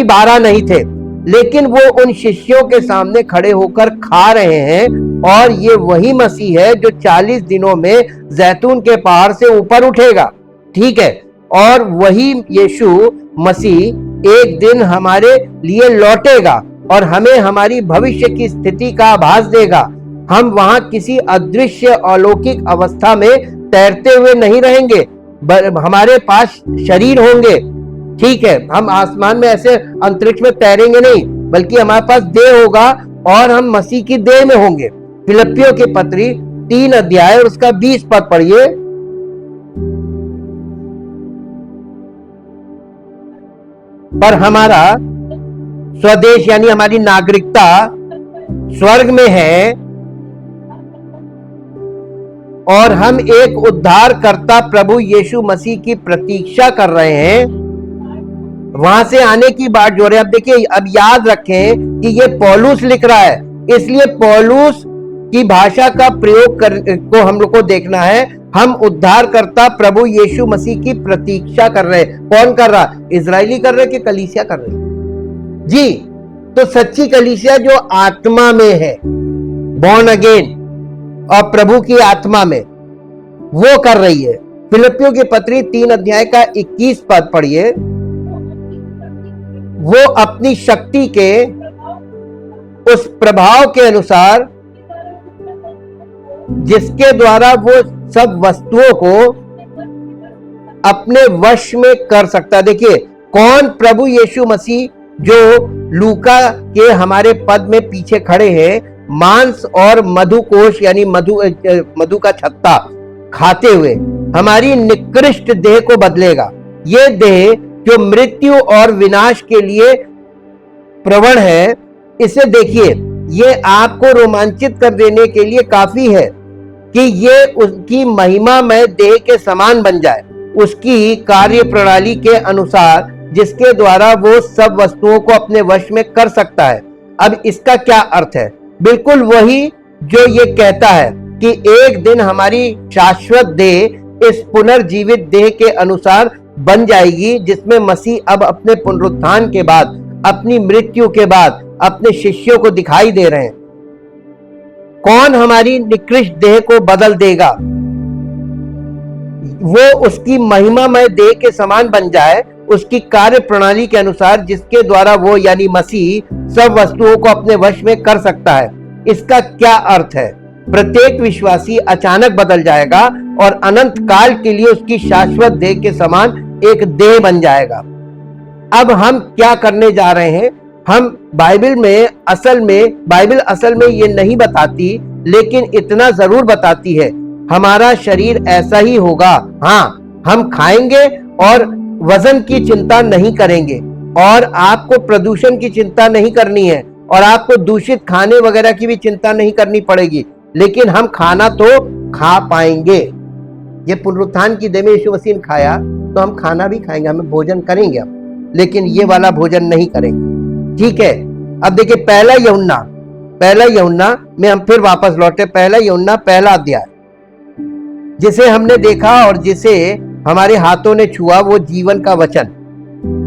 12 नहीं थे। लेकिन वो उन शिष्यों के सामने खड़े होकर खा रहे हैं, और ये वही मसीह है जो 40 दिनों में जैतून के पहाड़ से ऊपर उठेगा। ठीक है, और वही यीशु मसीह एक दिन हमारे लिए लौटेगा और हमें हमारी भविष्य की स्थिति का आभास देगा। हम वहां किसी अदृश्य अलौकिक अवस्था में तैरते हुए नहीं रहेंगे, हमारे पास शरीर होंगे। ठीक है, हम आसमान में ऐसे अंतरिक्ष में तैरेंगे नहीं, बल्कि हमारे पास देह होगा और हम मसीह की देह में होंगे। फिलिप्पियों की पत्री 3 अध्याय और उसका 20 पद पढ़िए। पर हमारा स्वदेश यानी हमारी नागरिकता स्वर्ग में है, और हम एक उद्धारकर्ता प्रभु यीशु मसीह की प्रतीक्षा कर रहे हैं, वहां से आने की बात जो रहे। अब देखिए, अब याद रखें कि ये पौलुस लिख रहा है, इसलिए पौलुस की भाषा का प्रयोग को हम लोग को देखना है। हम उद्धारकर्ता प्रभु यीशु मसीह की प्रतीक्षा कर रहे हैं। कौन कर रहा? इजरायली कर रहे कि कलीसिया कर रही? जी, तो सच्ची कलीसिया जो आत्मा में है, बॉर्न अगेन और प्रभु की आत्मा में, वो कर रही है। फिलिप्पियों की पत्री 3 अध्याय का 21 पद पढ़िए। वो अपनी शक्ति के उस प्रभाव के अनुसार जिसके द्वारा वो सब वस्तुओं को अपने वश में कर सकता है। देखिए, कौन? प्रभु यीशु मसीह, जो लूका के हमारे पद में पीछे खड़े हैं, मांस और मधुकोश यानी मधु का छत्ता खाते हुए हमारी निकृष्ट देह को बदलेगा। ये देह जो मृत्यु और विनाश के लिए प्रवण है, इसे देखिए, ये आपको रोमांचित कर देने के लिए काफी है कि ये उसकी महिमामय देह के समान बन जाए, उसकी कार्य प्रणाली के अनुसार, जिसके द्वारा वो सब वस्तुओं को अपने वश में कर सकता है। अब इसका क्या अर्थ है? बिल्कुल वही जो ये कहता है कि एक दिन हमारी शाश्वत देह इस पुनर्जीवित देह के अनुसार बन जाएगी, जिसमें मसीह अब अपने पुनरुत्थान के बाद, अपनी मृत्यु के बाद अपने शिष्यों को दिखाई दे रहे हैं। कौन हमारी निकृष्ट देह को बदल देगा? वो उसकी महिमामय देह के समान बन जाए, उसकी कार्य प्रणाली के अनुसार, जिसके द्वारा वो यानी मसीह सब वस्तुओं को अपने वश में कर सकता है। इसका क्या अर्थ है? प्रत्येक विश्वासी अचानक बदल जाएगा और अनंत काल के लिए उसकी शाश्वत देह के समान एक देह बन जाएगा। अब हम क्या करने जा रहे हैं? हम बाइबल असल में ये नहीं बताती, लेकिन इतना जरूर बताती है हमारा शरीर ऐसा ही होगा। हाँ, हम खाएंगे और वजन की चिंता नहीं करेंगे, और आपको प्रदूषण की चिंता नहीं करनी है, और आपको दूषित खाने वगैरह की भी चिंता नहीं करनी पड़ेगी, लेकिन हम खाना तो खा पाएंगे। ये पुनरुत्थान की देह में यीशु मसीह ने खाया, तो हम खाना भी खाएंगे, हमें भोजन करेंगे हम, लेकिन ये वाला भोजन नहीं करेंगे। ठीक है। अब देखिए पहला यूहन्ना में हम फिर वापस लौटे। पहला यूहन्ना पहला अध्याय, जिसे हमने देखा और जिसे हमारे हाथों ने छुआ, वो जीवन का वचन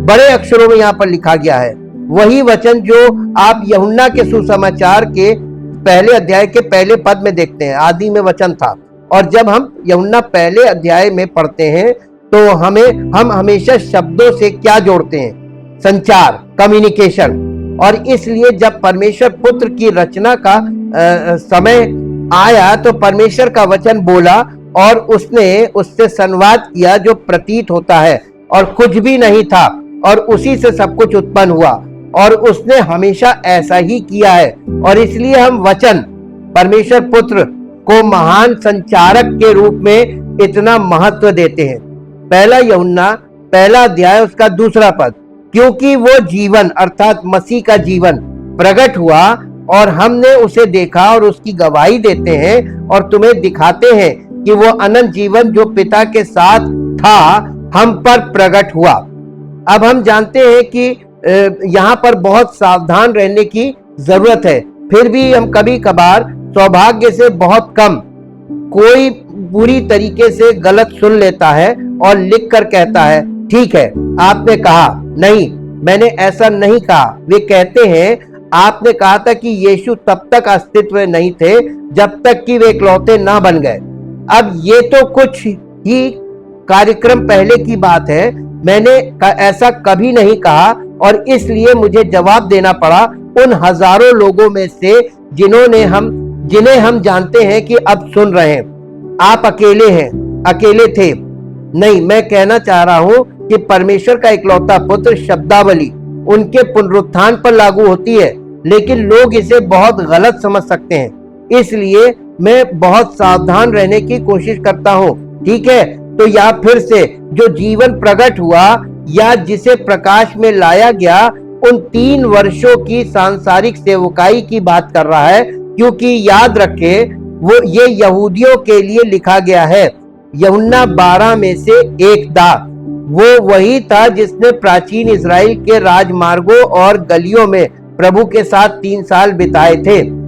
बड़े अक्षरों में यहाँ पर लिखा गया है। वही वचन जो आप यूहन्ना के सुसमाचार के पहले अध्याय के पहले पद में देखते हैं, आदि में वचन था। और जब हम यूहन्ना पहले अध्याय में पढ़ते हैं तो हम हमेशा शब्दों से क्या जोड़ते हैं? संचार, कम्युनिकेशन। और इसलिए जब परमेश्वर पुत्र की रचना का समय आया तो परमेश्वर का वचन बोला और उसने उससे संवाद किया जो प्रतीत होता है, और कुछ भी नहीं था और उसी से सब कुछ उत्पन्न हुआ, और उसने हमेशा ऐसा ही किया है। और इसलिए हम वचन, परमेश्वर पुत्र को महान संचारक के रूप में इतना महत्व देते हैं। पहला यूहन्ना पहला अध्याय उसका दूसरा पद, क्योंकि वो जीवन अर्थात मसीह का जीवन प्रकट हुआ और हमने उसे देखा और उसकी गवाही देते हैं और तुम्हें दिखाते हैं कि वो अनंत जीवन जो पिता के साथ था हम पर प्रकट हुआ। अब हम जानते हैं कि यहाँ पर बहुत सावधान रहने की जरूरत है। फिर भी हम कभी कभार सौभाग्य से बहुत कम कोई बुरी तरीके से गलत सुन लेता है और लिख कर कहता है, ठीक है आपने कहा, नहीं मैंने ऐसा नहीं कहा। वे कहते हैं आपने कहा था कि यीशु तब तक अस्तित्व में नहीं थे जब तक कि वे इकलौते ना बन गए। अब ये तो कुछ ही कार्यक्रम पहले की बात है, मैंने ऐसा कभी नहीं कहा, और इसलिए मुझे जवाब देना पड़ा उन हजारों लोगों में से जिन्हें हम जानते हैं कि अब सुन रहे हैं। आप अकेले थे। नहीं, मैं कहना चाह रहा हूं कि परमेश्वर का इकलौता पुत्र शब्दावली उनके पुनरुत्थान पर लागू होती है, लेकिन लोग इसे बहुत गलत समझ सकते हैं। इसलिए मैं बहुत सावधान रहने की कोशिश करता हूं। ठीक है, तो या फिर से जो जीवन प्रकट हुआ या जिसे प्रकाश में लाया गया, उन 3 वर्षों की सांसारिक सेवकाई की बात कर रहा है, क्योंकि याद रखे वो ये यहूदियों के लिए लिखा गया है। यूहन्ना 12 में से एक था, वो वही था जिसने प्राचीन इजराइल के राजमार्गों और गलियों में प्रभु के साथ 3 साल बिताए थे,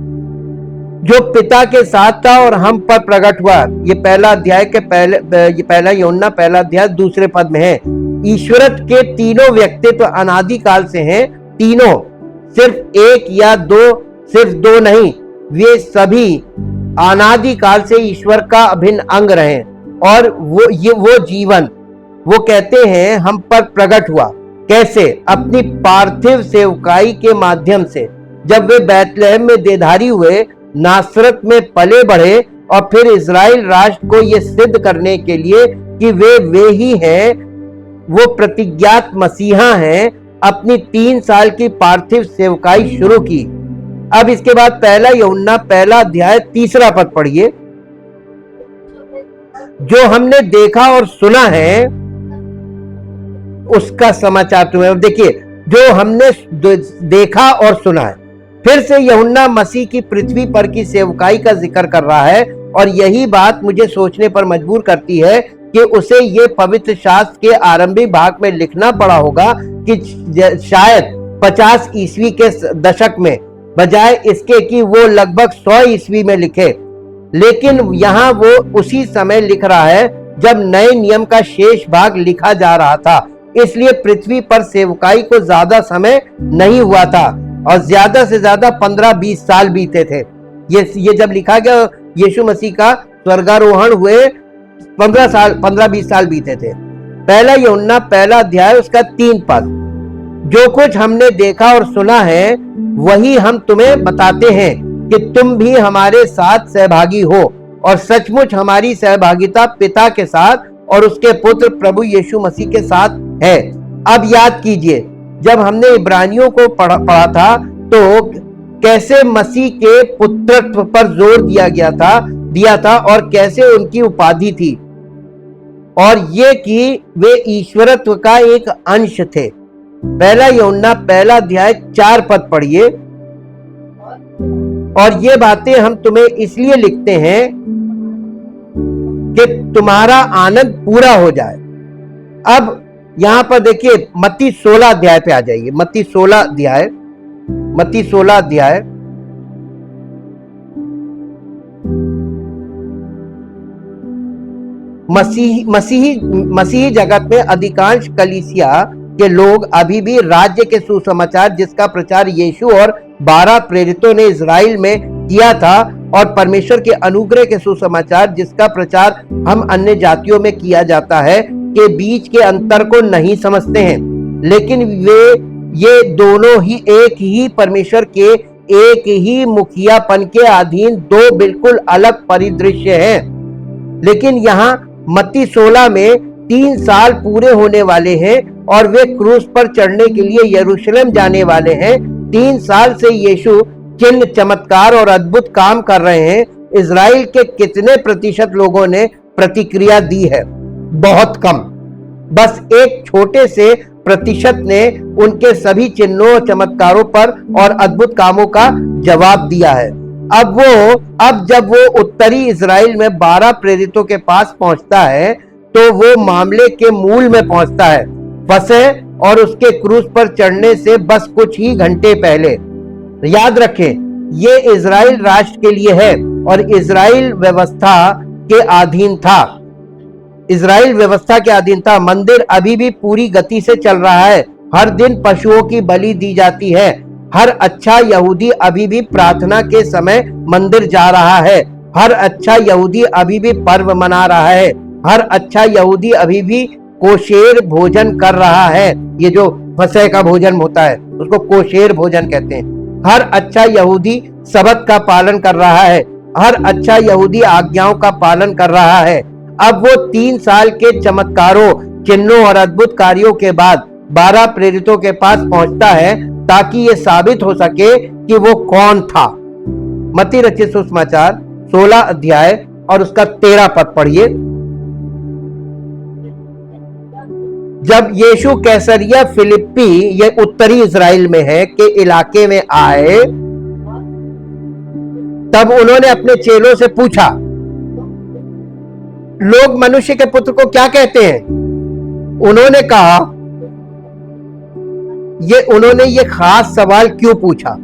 जो पिता के साथ था और हम पर प्रकट हुआ। ये पहला अध्याय के पहला यूहन्ना पहला अध्याय दूसरे पद में है। ईश्वरत के तीनों व्यक्तित्व अनादि काल से हैं, तीनों, सिर्फ एक या दो, सिर्फ दो नहीं, वे सभी अनादि काल से ईश्वर का अभिन्न अंग रहे। और वो जीवन वो कहते हैं हम पर प्रकट हुआ। कैसे? अपनी पार्थिव सेवकाई के माध्यम से, जब वे बैतलहम में देधारी हुए, नासरत में पले बढ़े, और फिर इजराइल राष्ट्र को ये सिद्ध करने के लिए कि वे ही हैं, वो प्रतिज्ञात मसीहा हैं, अपनी 3 साल की पार्थिव सेवकाई शुरू की। अब इसके बाद पहला यूहन्ना पहला अध्याय तीसरा पद पढ़िए। जो हमने देखा और सुना है उसका समाचार तुम्हें। देखिए, जो हमने देखा और सुना है, फिर से यूहन्ना मसीह की पृथ्वी पर की सेवकाई का जिक्र कर रहा है, और यही बात मुझे सोचने पर मजबूर करती है कि उसे ये पवित्र शास्त्र के आरंभिक भाग में लिखना पड़ा होगा कि शायद 50 ईस्वी के दशक में, बजाय इसके कि वो लगभग 100 ईस्वी में लिखे। लेकिन यहाँ वो उसी समय लिख रहा है जब नए नियम का शेष भाग लिखा जा रहा था। इसलिए पृथ्वी पर सेवकाई को ज्यादा समय नहीं हुआ था, और ज्यादा से ज्यादा 15-20 साल बीते थे। ये जब लिखा गया, यीशु मसीह का स्वर्गारोहण हुए 15-20 साल बीते थे। पहला यूहन्ना पहला अध्याय उसका 3 पद, जो कुछ हमने देखा और सुना है वही हम तुम्हें बताते हैं कि तुम भी हमारे साथ सहभागी हो, और सचमुच हमारी सहभागिता पिता के साथ और उसके पुत्र प्रभु यीशु मसीह के साथ है। अब याद कीजिए, जब हमने इब्रानियों को पढ़ा था तो कैसे मसीह के पुत्रत्व पर जोर दिया था और कैसे उनकी उपाधि थी, और ये कि वे ईश्वरत्व का एक अंश थे। पहला यूहन्ना पहला अध्याय 4 पद पढ़िए। और ये बातें हम तुम्हें इसलिए लिखते हैं कि तुम्हारा आनंद पूरा हो जाए। अब यहां पर देखिए मत्ती 16 अध्याय पे आ जाइए। मत्ती 16 अध्याय मसीही जगत में अधिकांश कलीसिया के लोग अभी भी राज्य के सुसमाचार जिसका प्रचार यीशु और 12 प्रेरितों ने इजराइल में किया था, और परमेश्वर के अनुग्रह के सुसमाचार जिसका प्रचार हम अन्य जातियों में किया जाता है, के बीच के अंतर को नहीं समझते हैं। लेकिन ये दोनों ही एक ही परमेश्वर के एक ही मुखियापन के अधीन दो बिल्कुल अलग परिदृश्य हैं। लेकिन यहाँ मत्ती 16 में 3 साल पूरे होने वाले हैं और वे क्रूस पर चढ़ने के लिए यरूशलेम जाने वाले हैं। 3 साल से यीशु चिन्ह, चमत्कार और अद्भुत काम कर रहे हैं। इजराइल के कितने प्रतिशत लोगों ने प्रतिक्रिया दी है? बहुत कम। बस एक छोटे से प्रतिशत ने उनके सभी चिन्हों और चमत्कारों पर और अद्भुत कामों का जवाब दिया है। अब जब वो उत्तरी इजराइल में 12 प्रेरितों के पास पहुंचता है तो वो मामले के मूल में पहुंचता है, फसह और उसके क्रूस पर चढ़ने से बस कुछ ही घंटे पहले। याद रखें, ये इजराइल राष्ट्र के लिए है और इजराइल व्यवस्था के अधीन था। मंदिर अभी भी पूरी गति से चल रहा है। हर दिन पशुओं की बलि दी जाती है। हर अच्छा यहूदी अभी भी प्रार्थना के समय मंदिर जा रहा है। हर अच्छा यहूदी अभी भी पर्व मना रहा है। हर अच्छा यहूदी अभी भी कोशेर भोजन कर रहा है। ये जो फसह का भोजन होता है उसको कोशेर भोजन कहते हैं। हर अच्छा यहूदी सबत का पालन कर रहा है। हर अच्छा यहूदी आज्ञाओं का पालन कर रहा है। अब वो 3 साल के चमत्कारों, चिन्हों और अद्भुत कार्यों के बाद 12 प्रेरितों के पास पहुंचता है ताकि ये साबित हो सके कि वो कौन था। मत्ती रचित सुसमाचार 16 अध्याय और उसका 13 पद पढ़िए। जब यीशु कैसरिया फिलिप्पी, ये उत्तरी इजराइल में है, के इलाके में आए, तब उन्होंने अपने चेलों से पूछा, लोग मनुष्य के पुत्र को क्या कहते हैं? उन्होंने कहा, उन्होंने ये खास सवाल क्यों पूछा?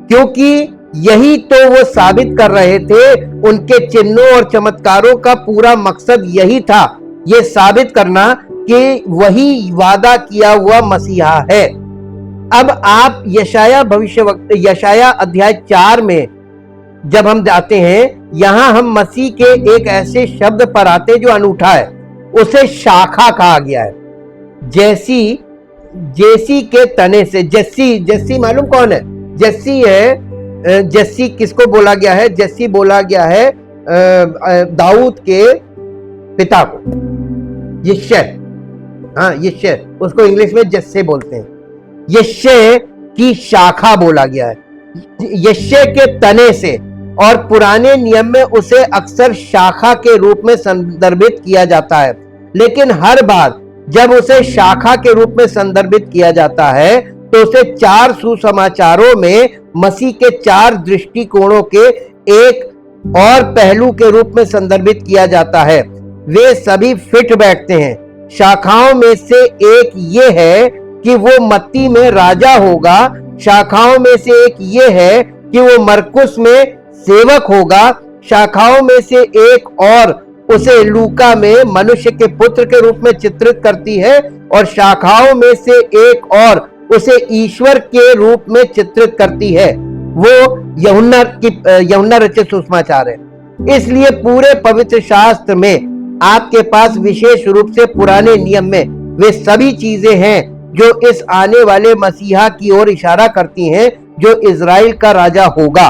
क्योंकि यही तो वो साबित कर रहे थे। उनके चिन्हों और चमत्कारों का पूरा मकसद यही था, ये साबित करना कि वही वादा किया हुआ मसीहा है। अब आप यशाया अध्याय 4 में जब हम जाते हैं, यहां हम मसीह के एक ऐसे शब्द पर आते जो अनूठा है। उसे शाखा कहा गया है। जेसी के तने से, जस्सी मालूम कौन है? जस्सी है। जस्सी किसको बोला गया है? जस्सी बोला गया है दाऊद के पिता को, यिशै। हाँ, यिशै, उसको इंग्लिश में जस्से बोलते हैं। यिशै की शाखा बोला गया है, यिशै के तने से। और पुराने नियम में उसे अक्सर शाखा के रूप में संदर्भित किया जाता है। लेकिन हर बार जब उसे शाखा के रूप में संदर्भित किया जाता है तो उसे 4 सुसमाचारों में मसीह के 4 दृष्टिकोणों के एक और पहलू के रूप में संदर्भित किया जाता है। वे सभी फिट बैठते हैं। शाखाओं में से एक ये है कि वो मत्ती में राजा होगा। शाखाओं में से एक ये है कि वो मरकुस में सेवक होगा। शाखाओं में से एक और उसे लूका में मनुष्य के पुत्र के रूप में चित्रित करती है, और शाखाओं में से एक और उसे ईश्वर के रूप में चित्रित करती है। वो यूहन्ना रचित सुसमाचार है। इसलिए पूरे पवित्र शास्त्र में आपके पास विशेष रूप से पुराने नियम में वे सभी चीजें हैं जो इस आने वाले मसीहा की ओर इशारा करती हैं, जो इजराइल का राजा होगा।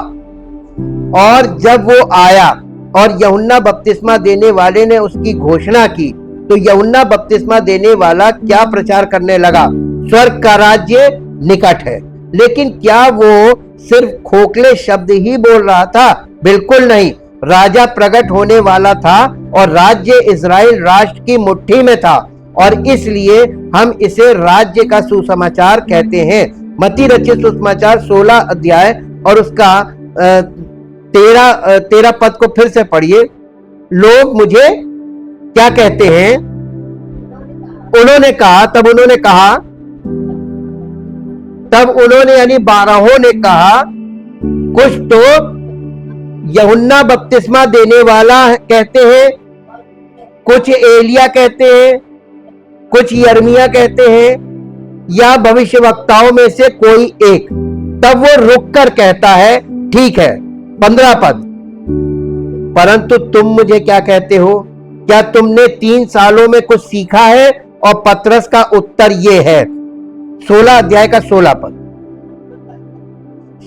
और जब वो आया और यूहन्ना बपतिस्मा देने वाले ने उसकी घोषणा की, तो यूहन्ना बपतिस्मा देने वाला क्या प्रचार करने लगा? स्वर्ग का राज्य निकट है। लेकिन क्या वो सिर्फ खोखले शब्द ही बोल रहा था? बिल्कुल नहीं। राजा प्रकट होने वाला था और राज्य इजराइल राष्ट्र की मुट्ठी में था, और इसलिए हम इसे राज्य का सुसमाचार कहते हैं। मत्ती रचित सुसमाचार 16 अध्याय और उसका 13 पद को फिर से पढ़िए। लोग मुझे क्या कहते हैं? उन्होंने कहा, तब उन्होंने यानी 12 ने कहा, कुछ तो यूहन्ना बपतिस्मा देने वाला कहते हैं, कुछ एलिया कहते हैं, कुछ यिर्मयाह कहते हैं, या भविष्यवक्ताओं में से कोई एक। तब वो रुक कर कहता है, ठीक है। 15 पद, परंतु तुम मुझे क्या कहते हो? क्या तुमने 3 सालों में कुछ सीखा है? और पतरस का उत्तर ये है, 16 अध्याय का 16 पद।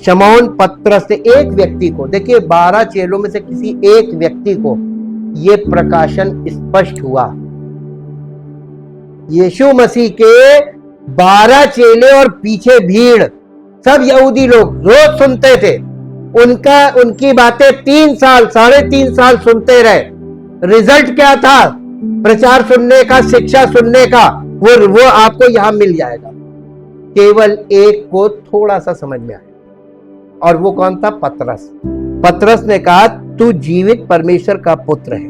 शमौन पतरस ने एक व्यक्ति को, देखिए 12 चेलों में से किसी एक व्यक्ति को यह प्रकाशन स्पष्ट हुआ। यीशु मसीह के 12 चेले और पीछे भीड़, सब यहूदी लोग रोज सुनते थे उनकी बातें। 3 साल, 3.5 साल सुनते रहे। रिजल्ट क्या था? प्रचार सुनने का, शिक्षा सुनने का, वो आपको यहां मिल जाएगा। केवल एक को थोड़ा सा समझ में आया, और वो कौन था? पतरस। पतरस ने कहा, तू जीवित परमेश्वर का पुत्र है।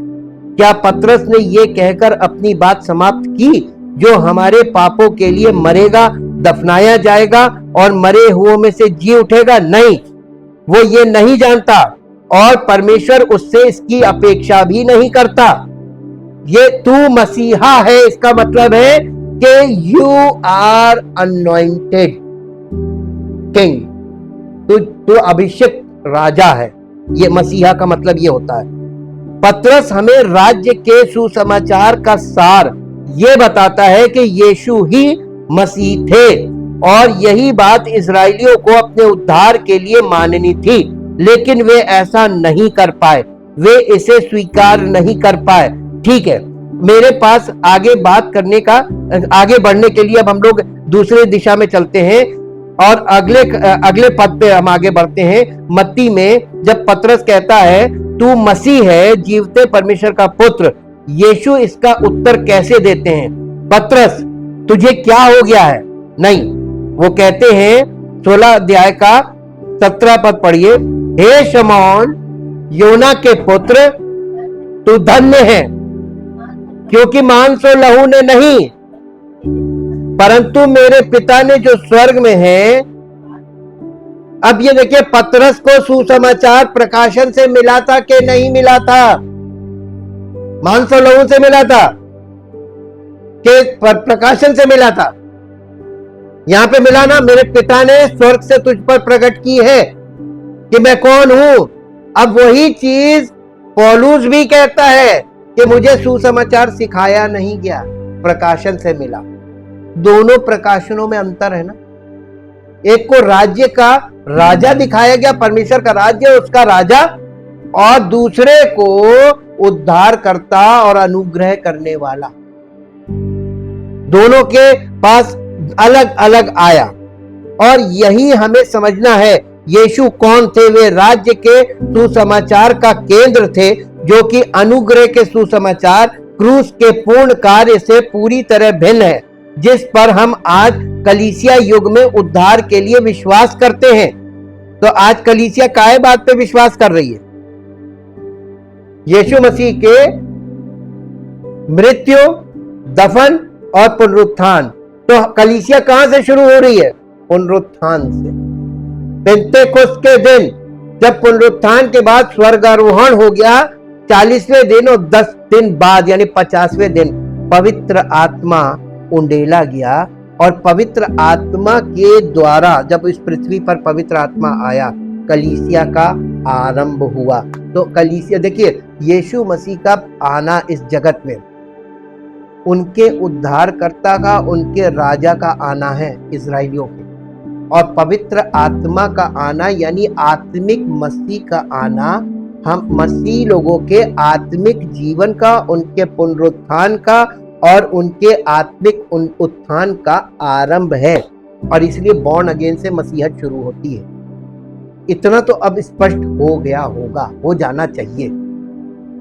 क्या पतरस ने ये कहकर अपनी बात समाप्त की, जो हमारे पापों के लिए मरेगा, दफनाया जाएगा और मरे हुओं में से जी उठेगा? नहीं, वो ये नहीं जानता, और परमेश्वर उससे इसकी अपेक्षा भी नहीं करता। ये तू मसीहा है, इसका मतलब है कि यू आर अनॉइंटेड किंग, तू अभिषिक्त राजा है। ये मसीहा का मतलब ये होता है। पतरस हमें राज्य के सुसमाचार का सार ये बताता है कि यीशु ही मसीह थे, और यही बात इजरायलियों को अपने उद्धार के लिए माननी थी। लेकिन वे ऐसा नहीं कर पाए, वे इसे स्वीकार नहीं कर पाए। ठीक है, मेरे पास आगे बढ़ने के लिए अब हम लोग दूसरे दिशा में चलते हैं, और अगले पद पे हम आगे बढ़ते हैं। मत्ती में जब पतरस कहता है, तू मसीह है, जीवते परमेश्वर का पुत्र, यीशु इसका उत्तर कैसे देते हैं? पतरस, तुझे क्या हो गया है? नहीं, वो कहते हैं 16 अध्याय का 17 पद पढ़िए। हे शमौन, योना के पुत्र, तू धन्य है, क्योंकि मांस और लहू ने नहीं, परंतु मेरे पिता ने जो स्वर्ग में है। अब ये देखिए, पतरस को सुसमाचार प्रकाशन से मिला था कि नहीं मिला था? मांस और लहू से मिला था कि प्रकाशन से मिला था? यहां पे मिला ना, मेरे पिता ने स्वर्ग से तुझ पर प्रकट की है कि मैं कौन हूं। अब वही चीज पौलुस भी कहता है कि मुझे सुसमाचार सिखाया नहीं गया, प्रकाशन से मिला। दोनों प्रकाशनों में अंतर है ना। एक को राज्य का राजा दिखाया गया, परमेश्वर का राज्य, उसका राजा, और दूसरे को उद्धार करता और अनुग्रह करने वाला। दोनों के पास अलग अलग आया, और यही हमें समझना है। यीशु कौन थे? वे राज्य के सुसमाचार का केंद्र थे, जो कि अनुग्रह के सुसमाचार, क्रूस के पूर्ण कार्य से पूरी तरह भिन्न है, जिस पर हम आज कलीसिया युग में उद्धार के लिए विश्वास करते हैं। तो आज कलीसिया काय बात पे विश्वास कर रही है? यीशु मसीह के मृत्यु, दफन और पुनरुत्थान। तो कलीसिया कहां से शुरू हो रही है? पुनरुत्थान से। पेंतेकोस्त के दिन जब पुनरुत्थान के बाद स्वर्गारोहण हो गया, 40वें दिन और 10 दिन बाद यानी 50वें दिन पवित्र आत्मा उंडेला गया, और पवित्र आत्मा के द्वारा जब इस पृथ्वी पर पवित्र आत्मा आया, कलीसिया का आरंभ हुआ। तो कलीसिया, देखिए, यीशु मसीह का आना इस जगत में उनके उद्धारकर्ता का, उनके राजा का आना है इजराइलियों के, और पवित्र आत्मा का आना यानी आत्मिक मसीह का आना, हम मसीह लोगों के आत्मिक जीवन का, उनके पुनरुत्थान का और उनके आत्मिक उत्थान का आरंभ है, और इसलिए बॉर्न अगेन से मसीहत शुरू होती है। इतना तो अब स्पष्ट हो गया होगा, हो जाना चाहिए।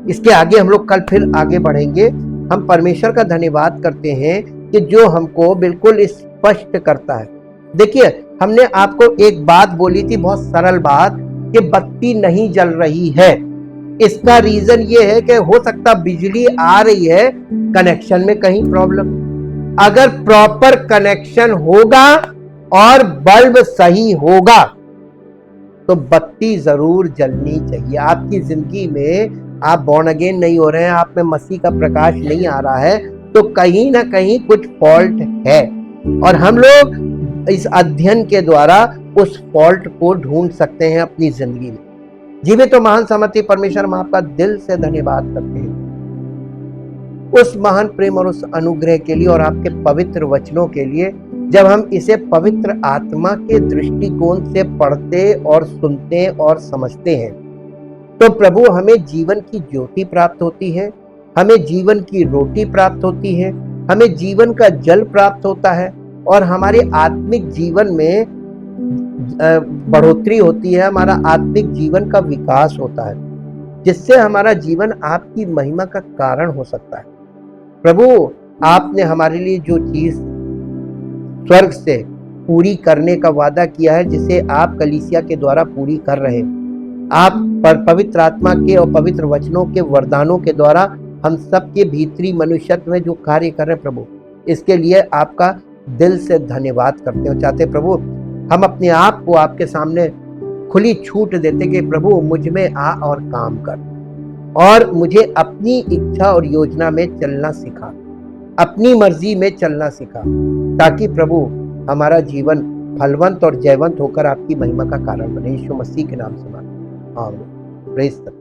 इसके आगे हम लोग कल फिर आगे बढ़ेंगे। हम परमेश्वर का धन्यवाद करते हैं कि जो हमको बिल्कुल स्पष्ट करता है। देखिए, हमने आपको एक बात बोली थी, बहुत सरल बात, कि बत्ती नहीं जल रही है। इसका रीजन ये है कि हो सकता बिजली आ रही है, कनेक्शन में कहीं प्रॉब्लम। अगर प्रॉपर कनेक्शन होगा और बल्ब सही होगा तो बत्ती जरूर जलनी चाहिए। आपकी जिंदगी में आप बॉर्न अगेन नहीं हो रहे हैं, आप में मसीह का प्रकाश नहीं आ रहा है, तो कहीं ना कहीं कुछ फॉल्ट है, और हम लोग इस अध्ययन के द्वारा उस फॉल्ट को ढूंढ सकते हैं अपनी जिंदगी में। जीवित तो महान सामर्थी परमेश्वर, हम आपका दिल से धन्यवाद करते हैं उस महान प्रेम और उस अनुग्रह के लिए और आपके पवित्र वचनों के लिए। जब हम इसे पवित्र आत्मा के दृष्टिकोण से पढ़ते और सुनते और समझते हैं तो प्रभु हमें जीवन की ज्योति प्राप्त होती है, हमें जीवन की रोटी प्राप्त होती है, हमें जीवन का जल प्राप्त होता है, और हमारे आत्मिक जीवन में बढ़ोतरी होती है, हमारा आत्मिक जीवन का विकास होता है, जिससे हमारा जीवन आपकी महिमा का कारण हो सकता है। प्रभु, आपने हमारे लिए जो चीज स्वर्ग से पूरी करने का वादा किया है, जिसे आप कलीसिया के द्वारा पूरी कर रहे हैं, आप पर पवित्र आत्मा के और पवित्र वचनों के वरदानों के द्वारा हम सबके भीतरी मनुष्यत्व में जो कार्य कर रहे हैं प्रभु, इसके लिए आपका दिल से धन्यवाद करते हो। चाहते प्रभु हम अपने आप को आपके सामने खुली छूट देते कि प्रभु मुझ में आ और काम कर, और मुझे अपनी इच्छा और योजना में चलना सिखा, अपनी मर्जी में चलना सिखा, ताकि प्रभु हमारा जीवन फलवंत और जयवंत होकर आपकी महिमा का कारण बने। यीशु मसीह के नाम से मांगते हैं, आमीन। Praise the Lord.